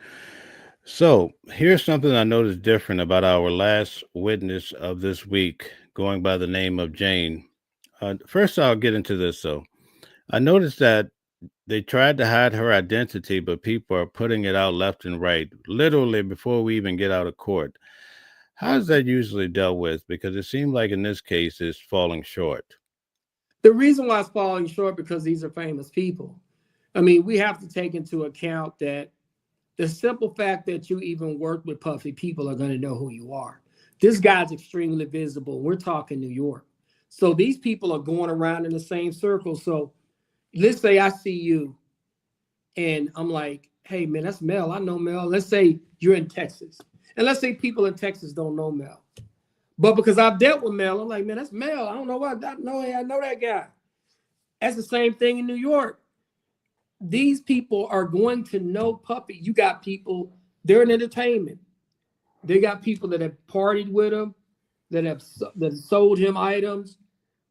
So here's something I noticed different about our last witness of this week, going by the name of Jane. First, I'll get into this. So I noticed that they tried to hide her identity, but people are putting it out left and right, literally before we even get out of court. How is that usually dealt with? Because it seemed like in this case, it's falling short. The reason why it's falling short, because these are famous people. I mean, we have to take into account that the simple fact that you even work with Puffy, people are going to know who you are. This guy's extremely visible. We're talking New York. So these people are going around in the same circle. So let's say I see you and I'm like, hey, man, that's Mel. I know Mel. Let's say you're in Texas. And let's say people in Texas don't know Mel. But because I've dealt with Mel, I'm like, man, that's Mel. I don't know why. I know that guy. That's the same thing in New York. These people are going to know Puffy. You got people, they're in entertainment. They got people that have partied with him, that have sold him items,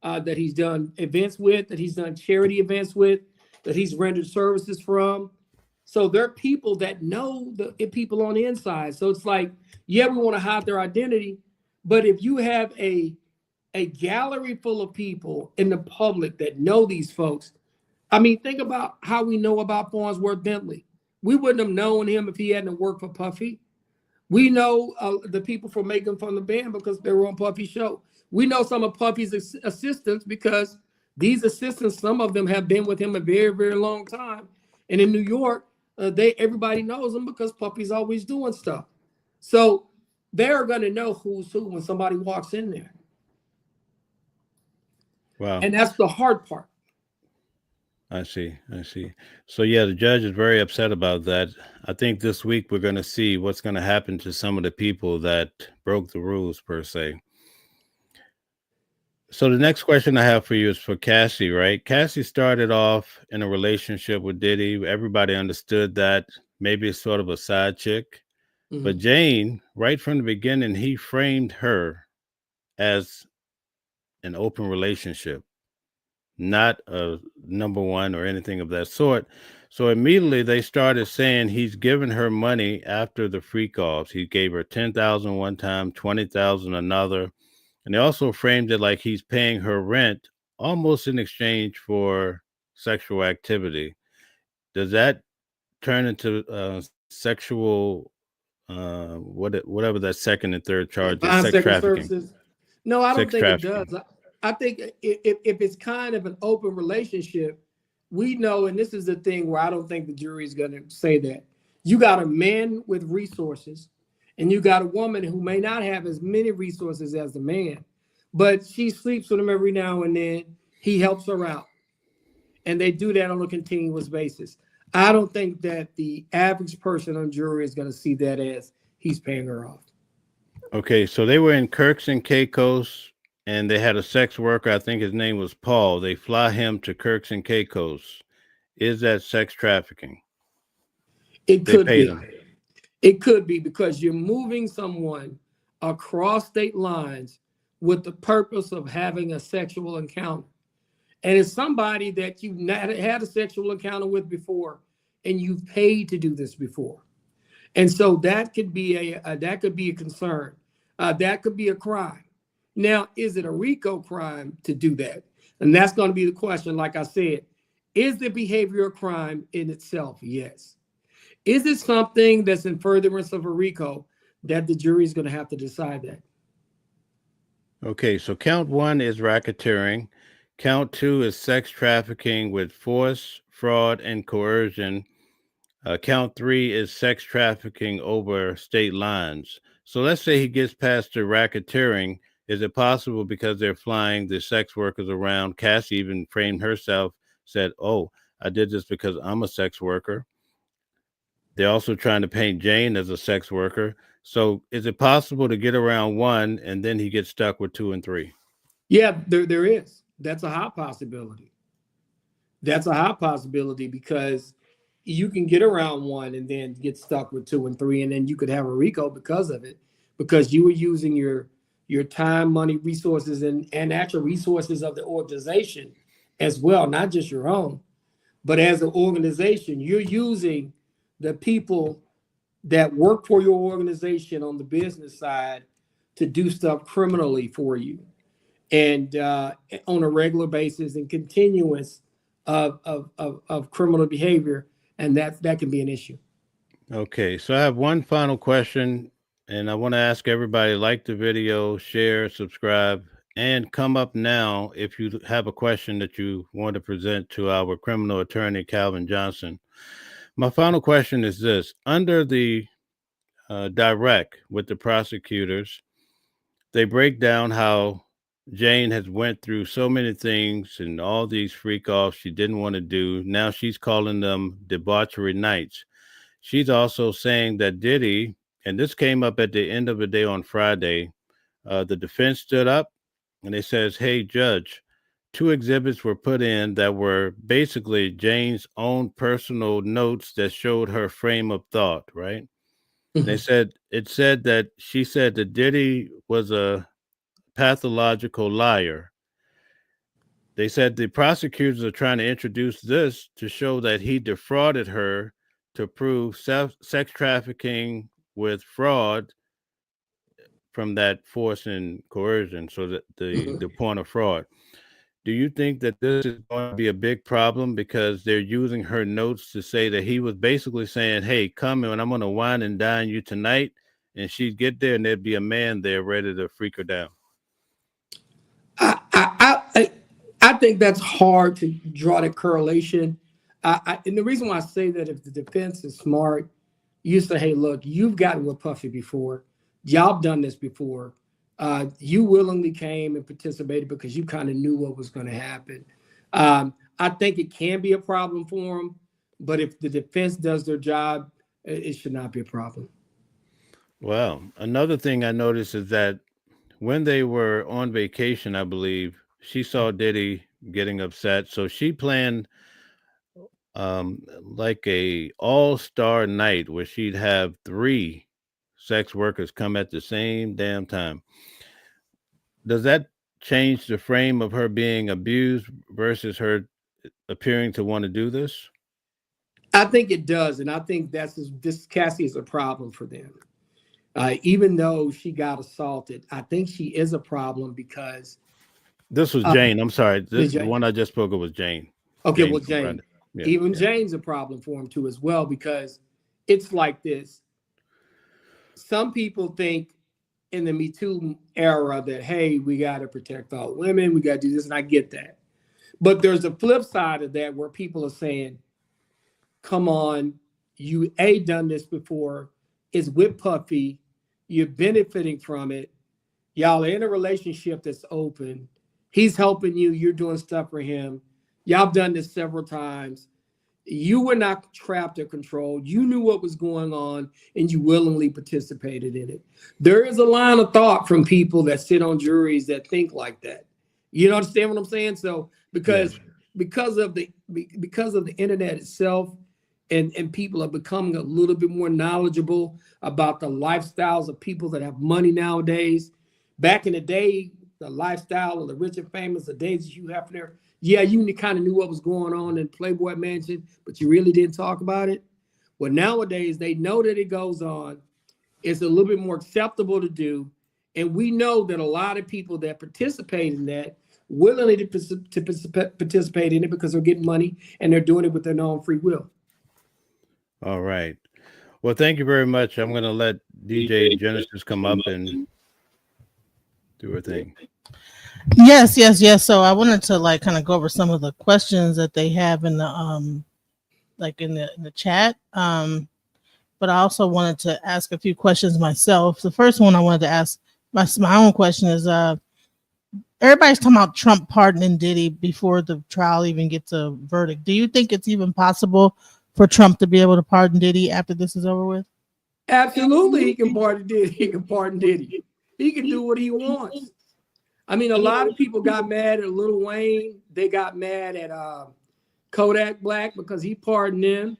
that he's done events with, that he's done charity events with, that he's rendered services from. So there are people that know the people on the inside. So it's like, yeah, we want to hide their identity, but if you have a gallery full of people in the public that know these folks, I mean, think about how we know about Farnsworth Bentley. We wouldn't have known him if he hadn't worked for Puffy. We know the people from Making Fun of the Band because they were on Puffy's show. We know some of Puffy's assistants because these assistants, some of them have been with him a very, very long time. And in New York, everybody knows them because Puffy's always doing stuff. So they're going to know who's who when somebody walks in there. Wow. And that's the hard part. I see. So yeah, the judge is very upset about that. I think this week we're going to see what's going to happen to some of the people that broke the rules, per se. So the next question I have for you is for Cassie, right? Cassie started off in a relationship with Diddy. Everybody understood that. Maybe it's sort of a side chick. But Mhm. Jane, right from the beginning, he framed her as an open relationship, not a number one or anything of that sort. So immediately they started saying he's given her money after the freak offs. He gave her 10,000 one time, 20,000 another. And they also framed it like he's paying her rent almost in exchange for sexual activity. Does that turn into sexual, whatever that second and third charge is, Buying sex sexual trafficking? services. No, I don't Sex think it does. trafficking. I think if it's kind of an open relationship, we know, and this is the thing where I don't think the jury is going to say that. You got a man with resources, and you got a woman who may not have as many resources as the man, but she sleeps with him every now and then. He helps her out, and they do that on a continuous basis. I don't think that the average person on jury is going to see that as he's paying her off. Okay, so they were in Kirks and Caicos, and they had a sex worker. I think his name was Paul. They fly him to Kirks and Caicos. Is that sex trafficking? It They could paid be. him. It could be because you're moving someone across state lines with the purpose of having a sexual encounter. And it's somebody that you've not had a sexual encounter with before, and you've paid to do this before. And so that could be that could be a concern. That could be a crime. Now, is it a RICO crime to do that? And that's going to be the question. Like I said, is the behavior a crime in itself? Yes. Is it something that's in furtherance of a RICO that the jury is going to have to decide that? Okay, so count one is racketeering. Count two is sex trafficking with force, fraud, and coercion. Count three is sex trafficking over state lines. So let's say he gets past the racketeering. Is it possible because they're flying the sex workers around? Cassie even framed herself, said, "Oh, I did this because I'm a sex worker." They're also trying to paint Jane as a sex worker. So is it possible to get around one and then he gets stuck with two and three? Yeah, there is. That's a high possibility. That's a high possibility because you can get around one and then get stuck with two and three, and then you could have a RICO because of it, because you were using your time, money, resources, and actual resources of the organization as well, not just your own, but as an organization, you're using the people that work for your organization on the business side to do stuff criminally for you and on a regular basis and continuous of criminal behavior, and that can be an issue. Okay, so I have one final question, and I want to ask everybody like the video, share, subscribe, and come up now if you have a question that you want to present to our criminal attorney, Calvin Johnson. My final question is this: under the direct with the prosecutors, they break down how Jane has went through so many things and all these freak offs she didn't want to do. Now she's calling them debauchery nights. She's also saying that Diddy, and this came up at the end of the day on Friday, the defense stood up and they says, "Hey, judge, two exhibits were put in that were basically Jane's own personal notes that showed her frame of thought, right?" And they Mhm. said it said that she said that Diddy was a pathological liar. They said the prosecutors are trying to introduce this to show that he defrauded her to prove sex trafficking with fraud from that force and coercion. So that the Mhm. point of fraud. Do you think that this is going to be a big problem because they're using her notes to say that he was basically saying, "Hey, come and I'm going to wine and dine you tonight," and she'd get there and there'd be a man there ready to freak her down? I think that's hard to draw the correlation. And the reason why I say that, if the defense is smart, you say, hey, look, you've gotten with Puffy before. Y'all done this before. You willingly came and participated because you kind of knew what was going to happen. I think it can be a problem for them, but if the defense does their job, it should not be a problem. Well, another thing I noticed is that when they were on vacation, I believe, she saw Diddy getting upset, so she planned like a all-star night where she'd have three sex workers come at the same damn time. Does that change the frame of her being abused versus her appearing to want to do this? I think it does, and I think this Cassie is a problem for them. Even though she got assaulted, I think she is a problem because This was uh, Jane. I'm sorry. The Jane. one I just spoke of was Jane. Okay, Jane well, from Jane, Brandon. Yeah, even yeah. Jane's a problem for him too as well because it's like this. Some people think in the Me Too era that hey, we got to protect all women, we got to do this, and I get that. But there's a flip side of that where people are saying, "Come on, you done this before. It's with Puffy. You're benefiting from it. Y'all are in a relationship that's open. He's helping you. You're doing stuff for him. Y'all done this several times. You were not trapped or controlled. You knew what was going on and you willingly participated in it." There is a line of thought from people that sit on juries that think like that. You understand what I'm saying? So Yeah. because of the internet itself, and people are becoming a little bit more knowledgeable about the lifestyles of people that have money nowadays. Back in the day, the lifestyle of the rich and famous, the days that you have there, yeah, you kind of knew what was going on in Playboy Mansion, but you really didn't talk about it. Well, nowadays they know that it goes on. It's a little bit more acceptable to do, and we know that a lot of people that participate in that willingly to participate in it because they're getting money and they're doing it with their own free will. All right. Well, thank you very much. I'm going to let DJ Genesis come up and do her thing. Yes, yes, yes. So I wanted to like kind of go over some of the questions that they have in the like in the chat. But I also wanted to ask a few questions myself. The first one I wanted to ask my own question is everybody's talking about Trump pardoning Diddy before the trial even gets a verdict. Do you think it's even possible for Trump to be able to pardon Diddy after this is over with? Absolutely, he can pardon Diddy. He can pardon Diddy. He can do what he wants. I mean, a lot of people got mad at Lil Wayne. They got mad at Kodak Black because he pardoned them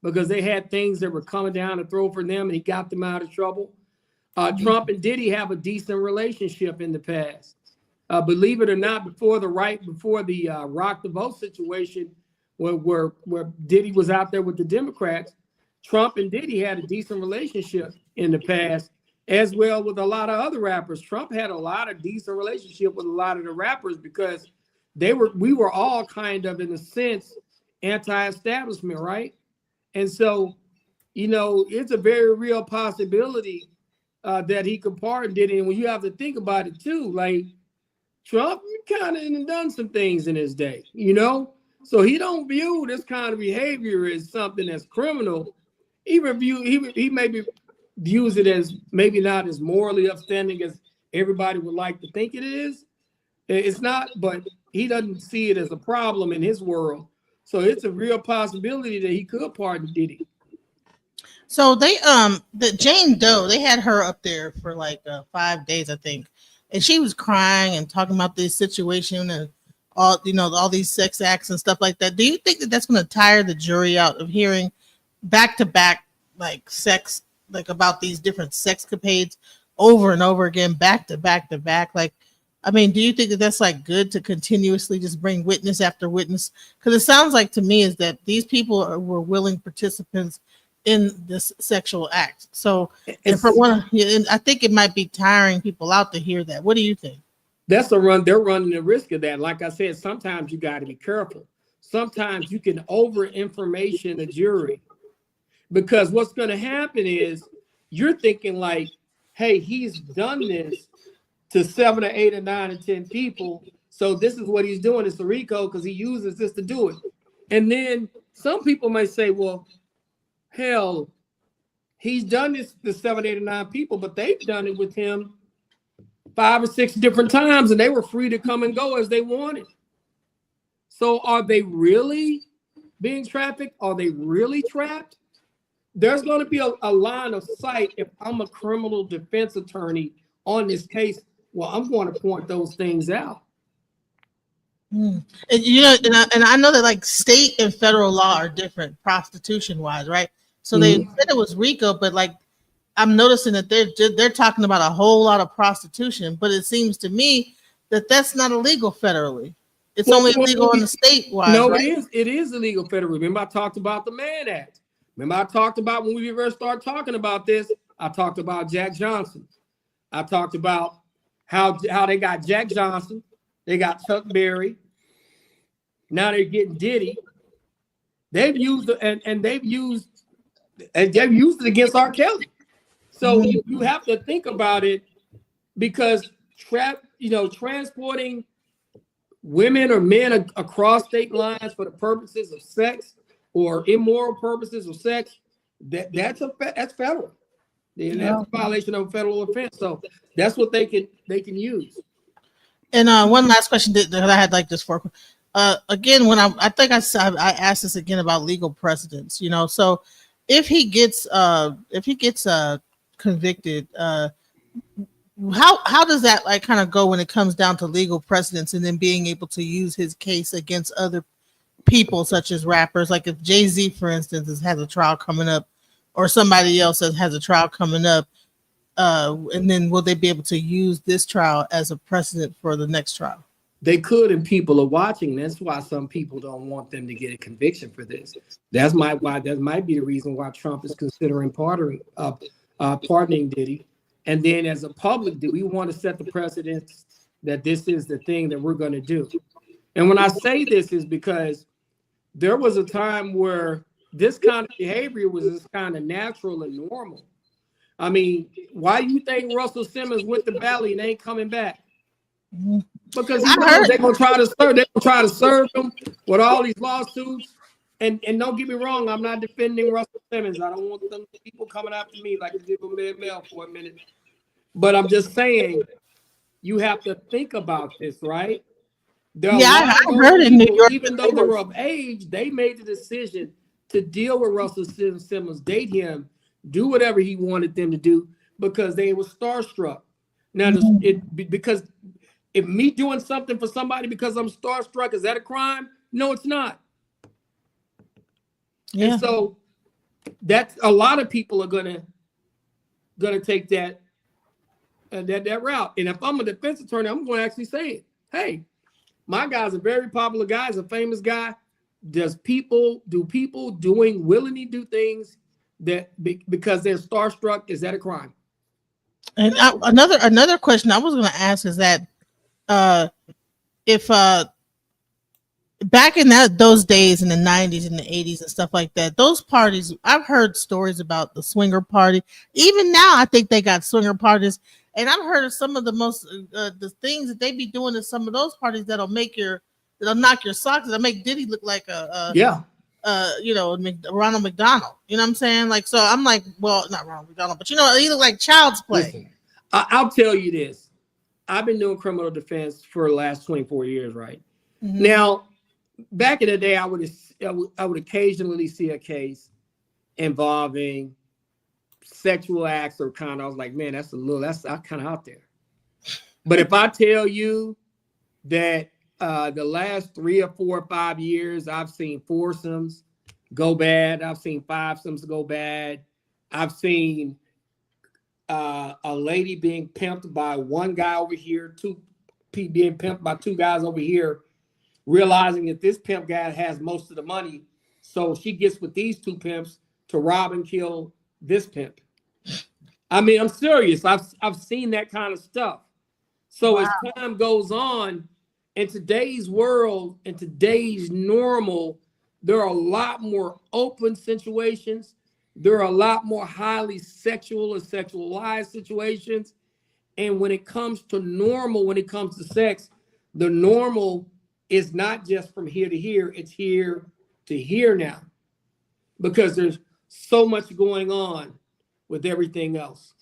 because they had things that were coming down to throw for them, and he got them out of trouble. Trump and Diddy have a decent relationship in the past. Believe it or not, before the Rock the Vote situation, where Diddy was out there with the Democrats, Trump and Diddy had a decent relationship in the past, as well with a lot of other rappers. Trump had a lot of decent relationship with a lot of the rappers because we were all kind of, in a sense, anti-establishment, right? And so, it's a very real possibility that he could pardon Diddy. And when you have to think about it too, like Trump kind of done some things in his day, so he don't view this kind of behavior as something that's criminal. He maybe views it as maybe not as morally upstanding as everybody would like to think it is. It's not, but he doesn't see it as a problem in his world. So it's a real possibility that he could pardon Diddy. So they the Jane Doe, they had her up there for like 5 days, I think, and she was crying and talking about this situation and all these sex acts and stuff like that. Do you think that that's going to tire the jury out of hearing back to back like sex, like about these different sexcapades over and over again, back to back to back? Like, I mean, do you think that that's like good to continuously just bring witness after witness? Because it sounds like to me is that these people were willing participants in this sexual act. So, and for one, and I think it might be tiring people out to hear that. What do you think? That's a run. They're running the risk of that. Like I said, sometimes you got to be careful. Sometimes you can over information a jury because what's going to happen is you're thinking like, hey, he's done this to 7 or 8 or 9 or 10 people. So this is what he's doing. It's a RICO because he uses this to do it. And then some people may say, well, hell, he's done this to 7, 8 or 9 people, but they've done it with him 5 or 6 different times, and they were free to come and go as they wanted. So are they really being trafficked? Are they really trapped? There's going to be a line of sight if I'm a criminal defense attorney on this case. Well, I'm going to point those things out. And you know, and I know that like state and federal law are different prostitution wise, right? So they said it was RICO, but like I'm noticing that they're talking about a whole lot of prostitution, but it seems to me that that's not illegal federally. It's only illegal on the state wise. No, right? it is. It is illegal federally. Remember, I talked about the Mann Act. Remember, I talked about when we first started talking about this. I talked about Jack Johnson. I talked about how they got Jack Johnson, they got Chuck Berry. Now they're getting Diddy. They've used they've used it against R. Kelly. So you have to think about it, because transporting women or men across state lines for the purposes of sex or immoral purposes of sex, that's federal. And that's a violation of a federal offense. So that's what they can use. And one last question that I had like this for. Again, when I think I asked this again about legal precedents. You know, so if he gets convicted, how does that like kind of go when it comes down to legal precedents and then being able to use his case against other people such as rappers? Like if Jay-Z, for instance, has a trial coming up, or somebody else has a trial coming up, and then will they be able to use this trial as a precedent for the next trial? They could, and people are watching. That's why some people don't want them to get a conviction for this. That might be the reason why Trump is considering pardoning Diddy. And then as a public, do we want to set the precedent that this is the thing that we're going to do? And when I say this is because there was a time where this kind of behavior was just kind of natural and normal. I mean, why do you think Russell Simmons went to Bali and ain't coming back? Because they're gonna try to serve him with all these lawsuits. And don't get me wrong, I'm not defending Russell Simmons. I don't want them people coming after me like they did with Mel for a minute. But I'm just saying, you have to think about this, right? I heard in New York, even though they were of age, they made the decision to deal with Russell Simmons, date him, do whatever he wanted them to do because they were starstruck. Now, because if me doing something for somebody because I'm starstruck, is that a crime? No, it's not. Yeah. And so that's a lot of people are gonna take that route. And if I'm a defense attorney, I'm going to actually say it. Hey, my guy's a very popular guy, he's a famous guy. Do people willingly do things that because they're starstruck? Is that a crime? And another question I was going to ask is that if back in those days in the 90s and the 80s and stuff like that, those parties, I've heard stories about the swinger party. Even now, I think they got swinger parties, and I've heard of some of the most the things that they be doing at some of those parties that'll knock your socks. That'll make Diddy look like Ronald McDonald. You know what I'm saying? Like, so I'm like, well, not Ronald McDonald, but he look like child's play. Listen, I'll tell you this. I've been doing criminal defense for the last 24 years, right? Mm-hmm. Now, back in the day, I would occasionally see a case involving sexual acts or kind of, I was like, man, that's kind of out there. But if I tell you that the last 3 or 4 or 5 years, I've seen foursomes go bad. I've seen fivesomes go bad. I've seen a lady being pimped by one guy over here, being pimped by 2 guys over here, realizing that this pimp guy has most of the money. So she gets with these 2 pimps to rob and kill this pimp. I mean, I'm serious. I've seen that kind of stuff. So wow. As time goes on, in today's world, in today's normal, there are a lot more open situations. There are a lot more highly sexual or sexualized situations. And when it comes to normal, when it comes to sex, the normal is not just from here to here, it's here to here now. Because there's so much going on with everything else.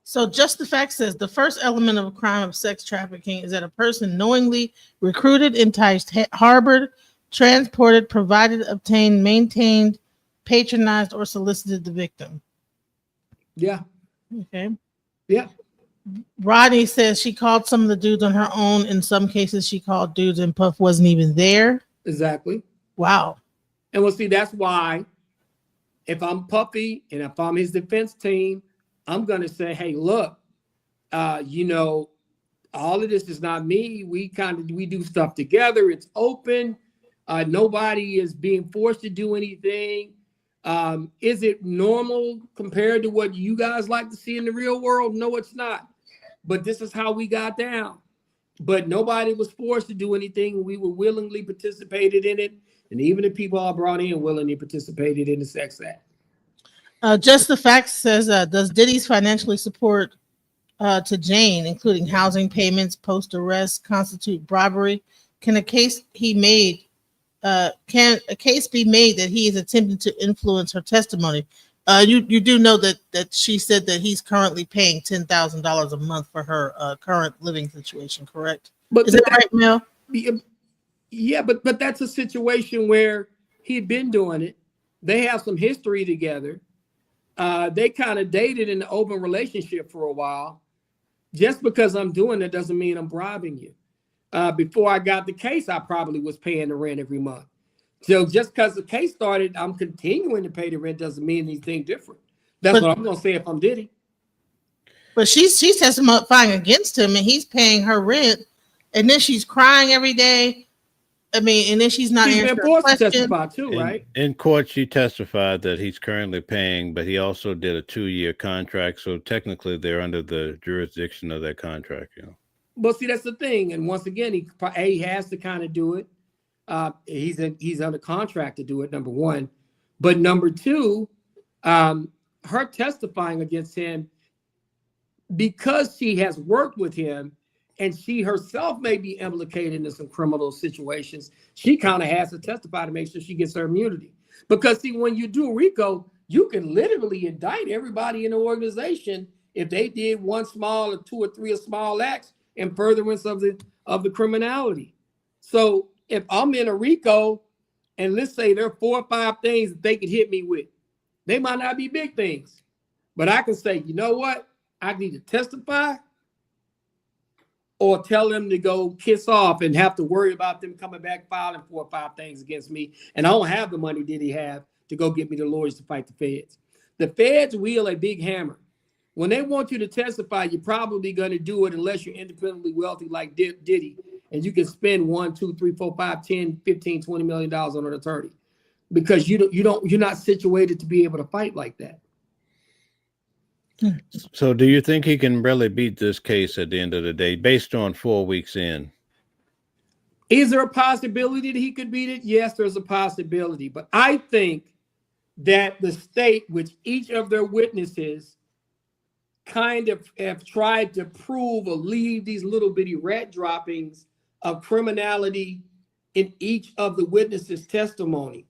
So Just the Fact says the first element of a crime of sex trafficking is that a person knowingly recruited, enticed, harbored, transported, provided, obtained, maintained, patronized, or solicited the victim. Yeah. Okay. Yeah. Rodney says she called some of the dudes on her own. In some cases, she called dudes and Puff wasn't even there. Exactly. Wow. And we'll see, that's why if I'm Puffy and if I'm his defense team, I'm going to say, hey, look, you know, all of this is not me. We do stuff together. It's open. Nobody is being forced to do anything. Is it normal compared to what you guys like to see in the real world? No, it's not. But this is how we got down. But nobody was forced to do anything. We were willingly participated in it. And even the people I brought in willingly participated in the sex act. Just the Facts says, does Diddy's financially support to Jane, including housing payments, post-arrest, constitute bribery? Can a case be made that he is attempting to influence her testimony? You do know that she said that he's currently paying $10,000 a month for her current living situation, correct? Is that right, Mel? Yeah, but that's a situation where he'd been doing it. They have some history together. They kind of dated in an open relationship for a while. Just because I'm doing it doesn't mean I'm bribing you. Before I got the case, I probably was paying the rent every month. So just because the case started, I'm continuing to pay the rent doesn't mean anything different. That's what I'm going to say if I'm Diddy. But she's testifying against him, and he's paying her rent, and then she's crying every day. I mean, and then she's not answering questions. To testify too, right? In court, she testified that he's currently paying, but he also did a 2-year contract. So technically, they're under the jurisdiction of that contract. You know. But see, that's the thing. And once again, he has to kind of do it. He's under contract to do it. Number one, but number two, her testifying against him because she has worked with him. And she herself may be implicated in some criminal situations. She kind of has to testify to make sure she gets her immunity. Because see, when you do RICO, you can literally indict everybody in the organization if they did one small or 2 or 3 small acts in furtherance of the criminality. So if I'm in a RICO, and let's say there are 4 or 5 things that they could hit me with, they might not be big things, but I can say, you know what? I need to testify. Or tell them to go kiss off and have to worry about them coming back filing 4 or 5 things against me. And I don't have the money Diddy have to go get me the lawyers to fight the feds. The feds wield a big hammer. When they want you to testify, you're probably going to do it unless you're independently wealthy like Diddy. And you can spend 1, 2, 3, 4, 5, 10, 15, $20 million on an attorney. Because you're not situated to be able to fight like that. So do you think he can really beat this case at the end of the day based on 4 weeks in? Is there a possibility that he could beat it? Yes, there's a possibility. But I think that the state, which each of their witnesses kind of have tried to prove or leave these little bitty rat droppings of criminality in each of the witnesses' testimony.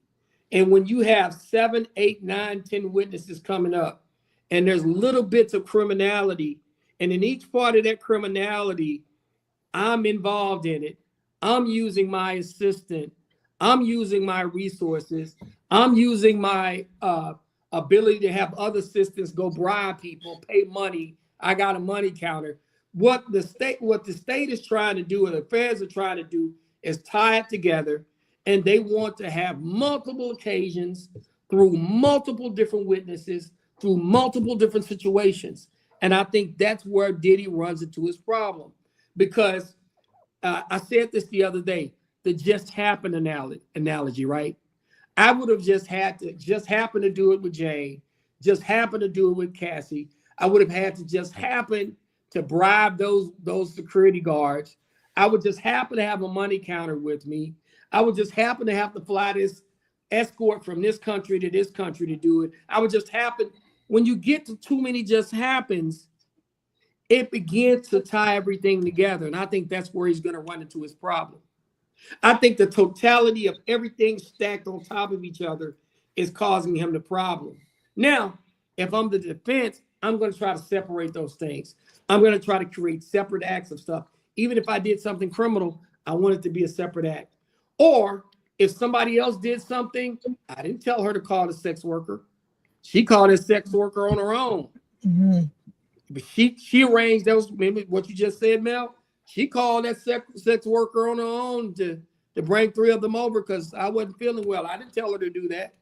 And when you have 7, 8, 9, 10 witnesses coming up, and there's little bits of criminality, and in each part of that criminality, I'm involved in it. I'm using my assistant. I'm using my resources. I'm using my ability to have other assistants go bribe people, pay money. I got a money counter. What the state is trying to do, and the feds are trying to do, is tie it together, and they want to have multiple occasions through multiple different witnesses, through multiple different situations. And I think that's where Diddy runs into his problem. Because I said this the other day, the just happen analogy, right? I would have just happened to do it with Jay, just happened to do it with Cassie. I would have had to just happen to bribe those security guards. I would just happen to have a money counter with me. I would just happen to have to fly this escort from this country to this country to do it. I would just happen. When you get to too many just happens, it begins to tie everything together. And I think that's where he's going to run into his problem. I think the totality of everything stacked on top of each other is causing him the problem. Now, if I'm the defense, I'm going to try to separate those things. I'm going to try to create separate acts of stuff. Even if I did something criminal, I want it to be a separate act. Or if somebody else did something, I didn't tell her to call the sex worker. She called a sex worker on her own. Mm-hmm. But she arranged those. Remember what you just said, Mel? She called that sex worker on her own to bring 3 of them over because I wasn't feeling well. I didn't tell her to do that.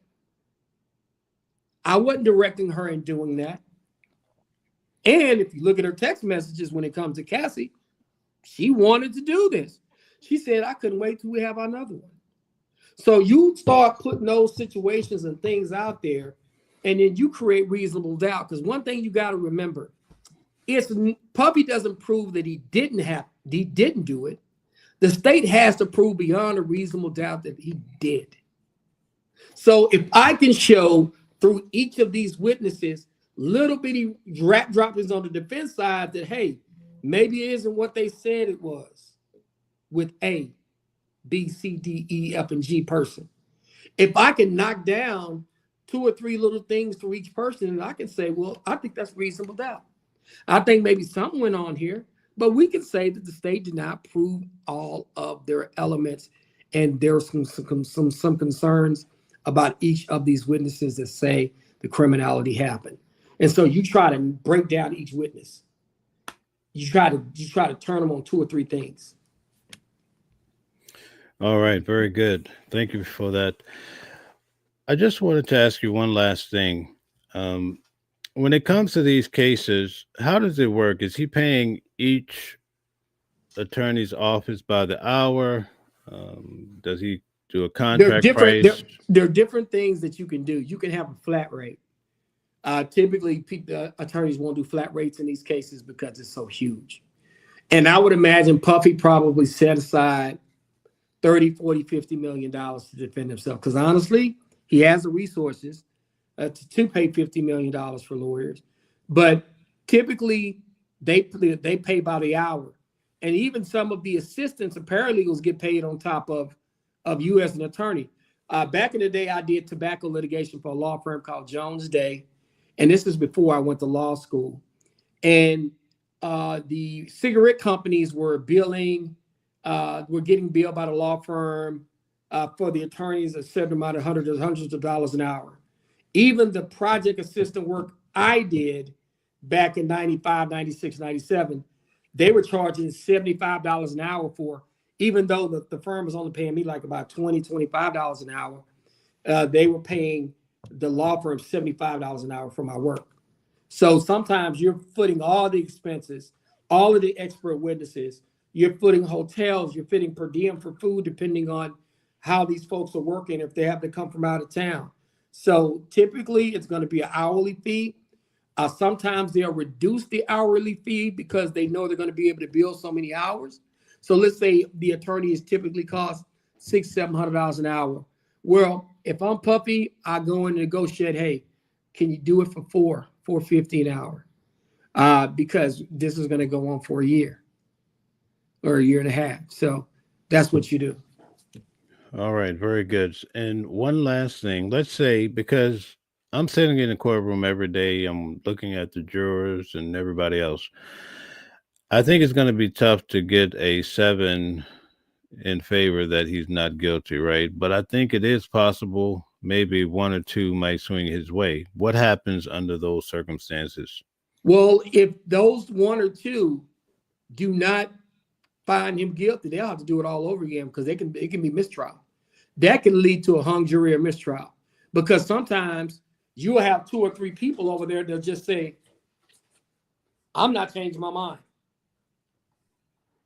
I wasn't directing her in doing that. And if you look at her text messages when it comes to Cassie, she wanted to do this. She said, I couldn't wait till we have another one. So you start putting those situations and things out there, and then you create reasonable doubt. Because one thing you got to remember, it's Puppy doesn't prove that he didn't do it. The state has to prove beyond a reasonable doubt that he did. So if I can show through each of these witnesses little bitty rat droppings on the defense side that, hey, maybe it isn't what they said it was with A, B, C, D, E, F, and G person. If I can knock down 2 or 3 little things for each person, and I can say, well, I think that's reasonable doubt. I think maybe something went on here, but we can say that the state did not prove all of their elements, and there are some concerns about each of these witnesses that say the criminality happened. And so you try to break down each witness. You try to turn them on 2 or 3 things. All right, very good. Thank you for that. I just wanted to ask you one last thing. When it comes to these cases, how does it work? Is he paying each attorney's office by the hour? Does he do a contract price? There are different things that you can do. You can have a flat rate. Typically, attorneys won't do flat rates in these cases because it's so huge. And I would imagine Puffy probably set aside $30, $40, $50 million to defend himself. Because honestly, he has the resources to pay $50 million for lawyers. But typically, they pay by the hour. And even some of the assistants and paralegals get paid on top of you as an attorney. Back in the day, I did tobacco litigation for a law firm called Jones Day. And this is before I went to law school. And the cigarette companies were getting billed by the law firm for the attorneys a certain amount of hundreds of dollars an hour. Even the project assistant work I did back in 95, 96, 97, they were charging $75 an hour for, even though the firm was only paying me like about $20, $25 an hour, they were paying the law firm $75 an hour for my work. So sometimes you're footing all the expenses, all of the expert witnesses, you're footing hotels, you're fitting per diem for food, depending on how these folks are working, if they have to come from out of town. So typically it's going to be an hourly fee. Sometimes they'll reduce the hourly fee because they know they're going to be able to bill so many hours. So let's say the attorney is typically cost $600, $700 an hour. Well, if I'm Puffy, I go and negotiate, hey, can you do it for $4.50 an hour? Because this is going to go on for a year or a year and a half. So that's what you do. All right, very good. And one last thing, let's say, because I'm sitting in the courtroom every day, I'm looking at the jurors and everybody else. I think it's going to be tough to get a 7 in favor that he's not guilty, right? But I think it is possible, maybe 1 or 2 might swing his way. What happens under those circumstances? Well, if those 1 or 2 do not find him guilty, they'll have to do it all over again because it can be mistrial. That can lead to a hung jury or mistrial because sometimes you will have 2 or 3 people over there that'll just say, I'm not changing my mind.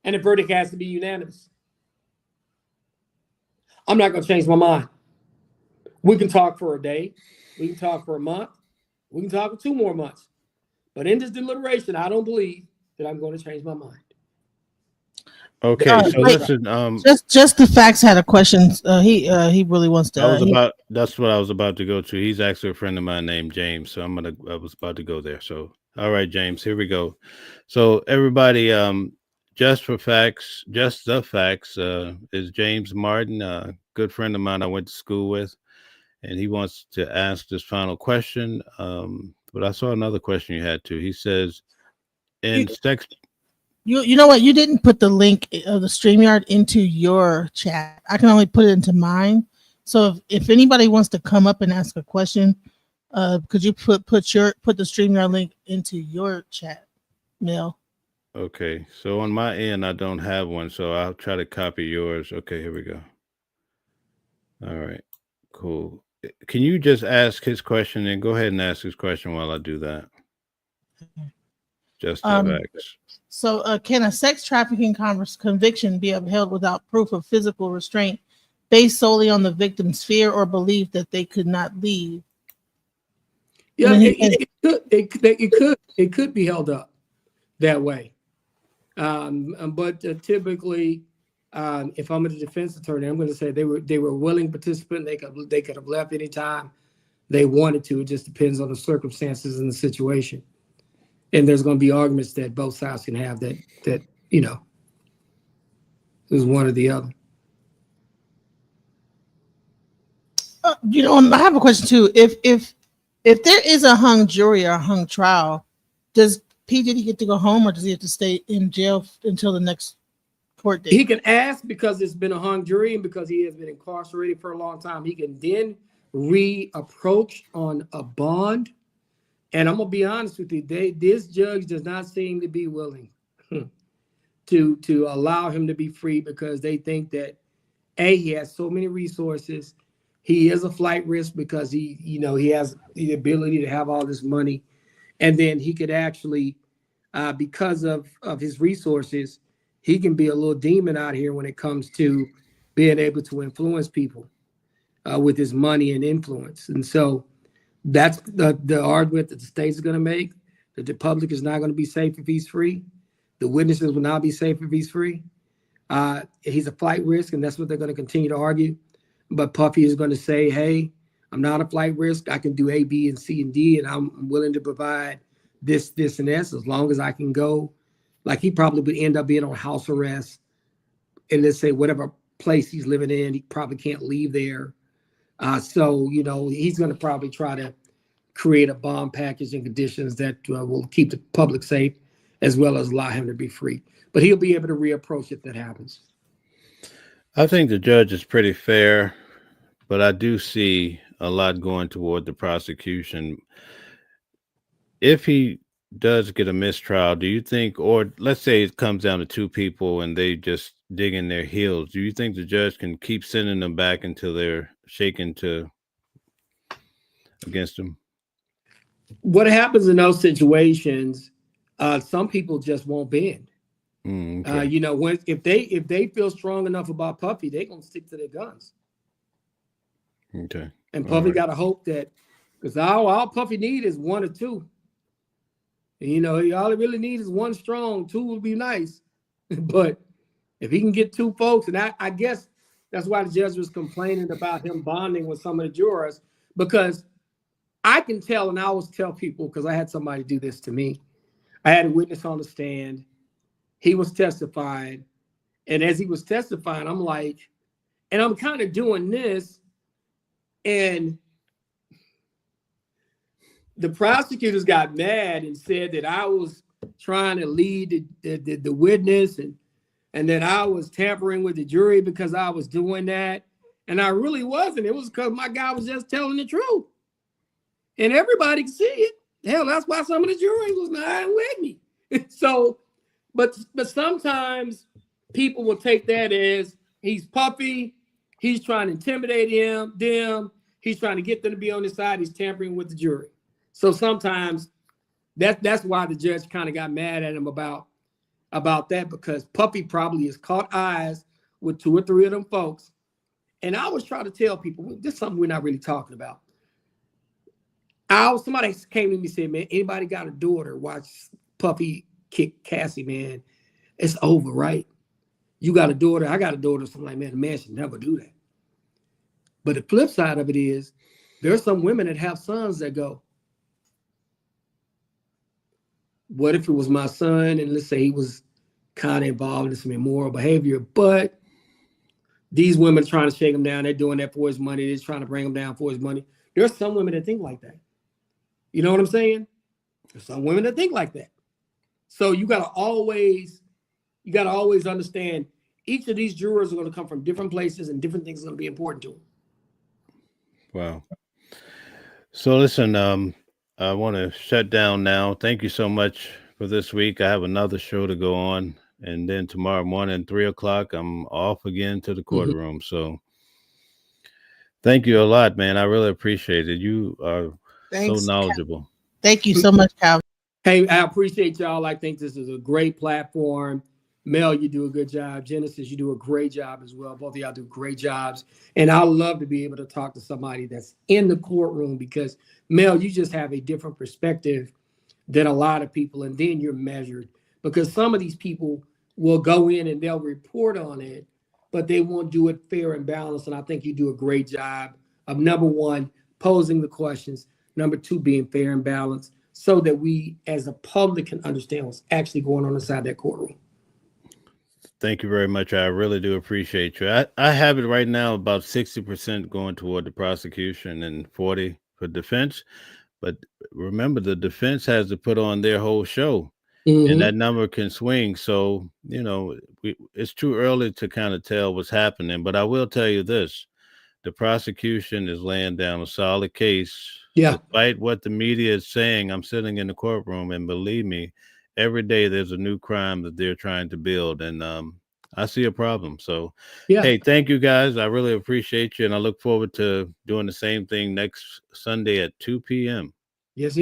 And the verdict has to be unanimous. I'm not going to change my mind. We can talk for a day. We can talk for a month. We can talk for 2 more months. But in this deliberation, I don't believe that I'm going to change my mind. Okay, so listen. Just the facts had a question. He really wants to. That's what I was about to go to. He's actually a friend of mine named James, so I was about to go there. So, all right, James, here we go. So, everybody, just the facts, is James Martin, a good friend of mine I went to school with, and he wants to ask this final question. But I saw another question you had too. He says, in sex. You know what? You didn't put the link of the StreamYard into your chat. I can only put it into mine. So if anybody wants to come up and ask a question, could you put the StreamYard link into your chat? mail. Okay, so on my end, I don't have one, so I'll try to copy yours. Okay, here we go. All right, cool. Can you just ask his question and go ahead and ask his question while I do that? Just the Um, facts. so, can a sex trafficking conviction be upheld without proof of physical restraint based solely on the victim's fear or belief that they could not leave? Yeah, it could be held up that way. But typically, if I'm a defense attorney, I'm going to say they were willing participant. They could have left anytime they wanted to. It just depends on the circumstances and the situation. And there's going to be arguments that both sides can have that is one or the other. I have a question too. If there is a hung jury or a hung trial, does P Diddy get to go home, or does he have to stay in jail until the next court date? He can ask because it's been a hung jury and because he has been incarcerated for a long time. He can then reapproach on a bond. And I'm gonna be honest with you, this judge does not seem to be willing to allow him to be free because they think that he has so many resources. He is a flight risk because he has the ability to have all this money, and then he could actually, because of his resources, he can be a little demon out here when it comes to being able to influence people with his money and influence. And so that's the argument that the state's going to make, that the public is not going to be safe if he's free. The witnesses will not be safe if he's free. He's a flight risk, and that's what they're going to continue to argue. But Puffy is going to say, hey, I'm not a flight risk. I can do A, B, and C, and D, and I'm willing to provide this, and this as long as I can go. Like, he probably would end up being on house arrest, and let's say whatever place he's living in, he probably can't leave there. So he's going to probably try to create a bond package and conditions that will keep the public safe as well as allow him to be free. But he'll be able to reapproach if that happens. I think the judge is pretty fair, but I do see a lot going toward the prosecution. If he does get a mistrial, do you think, or let's say it comes down to two people and they just dig in their heels, do you think the judge can keep sending them back until they're shaken against him? What happens in those situations, some people just won't bend. Okay. If they feel strong enough about Puffy, they're going to stick to their guns. Okay. And Puffy got to hope that, because all Puffy need is one or two. And, all he really needs is one strong. Two would be nice. But if he can get two folks, and I guess that's why the judge was complaining about him bonding with some of the jurors, because I can tell, and I always tell people, because I had somebody do this to me. I had a witness on the stand. He was testifying. And as he was testifying, I'm like, and I'm kind of doing this, and the prosecutors got mad and said that I was trying to lead the witness and that I was tampering with the jury because I was doing that. And I really wasn't. It was because my guy was just telling the truth. And everybody could see it. Hell, that's why some of the jury was not with me. So, but sometimes people will take that as he's Puffy, he's trying to intimidate them, he's trying to get them to be on his side, he's tampering with the jury. So sometimes that's why the judge kind of got mad at him about that, because Puffy probably has caught eyes with two or three of them folks. And I was trying to tell people, this is something we're not really talking about. Somebody came to me and said, man, anybody got a daughter, watch Puffy kick Cassie, man. It's over, right? You got a daughter, I got a daughter, something like, man, a man should never do that. But the flip side of it is, there's some women that have sons that go, what if it was my son, and let's say he was kind of involved in some immoral behavior, but these women are trying to shake him down. They're doing that for his money. They're trying to bring him down for his money. There's some women that think like that. You know what I'm saying? There's some women that think like that. So you gotta always understand each of these jurors are going to come from different places and different things are going to be important to them. Wow. So listen, I want to shut down now. Thank you so much for this week. I have another show to go on, and then tomorrow morning, 3 o'clock, I'm off again to the courtroom. So thank you a lot, man. I really appreciate it. You are Thanks. so knowledgeable. Thank you so much, Cal. Hey, I appreciate y'all. I think this is a great platform. Mel, you do a good job. Genesis, you do a great job as well. Both of y'all do great jobs. And I love to be able to talk to somebody that's in the courtroom because, Mel, you just have a different perspective than a lot of people. And then you're measured because some of these people will go in and they'll report on it, but they won't do it fair and balanced. And I think you do a great job of, number one, posing the questions. Number two, being fair and balanced so that we as a public can understand what's actually going on inside that courtroom. Thank you very much. I really do appreciate you. I have it right now about 60% going toward the prosecution and 40 for defense. But remember, the defense has to put on their whole show, and that number can swing. So, it's too early to kind of tell what's happening. But I will tell you this. The prosecution is laying down a solid case. Yeah. Despite what the media is saying, I'm sitting in the courtroom, and believe me, every day there's a new crime that they're trying to build, and I see a problem. So, hey, thank you guys. I really appreciate you, and I look forward to doing the same thing next Sunday at 2 p.m. Yes.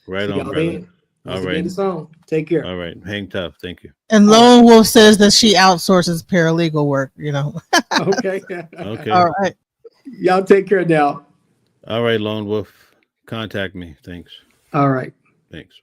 Right See on, y'all brother. then. All right. Take care. All right. Hang tough. Thank you. And Lone Wolf says that she outsources paralegal work, Okay. Okay. All right. Y'all take care now. All right, Lone Wolf. Contact me. Thanks. All right. Thanks.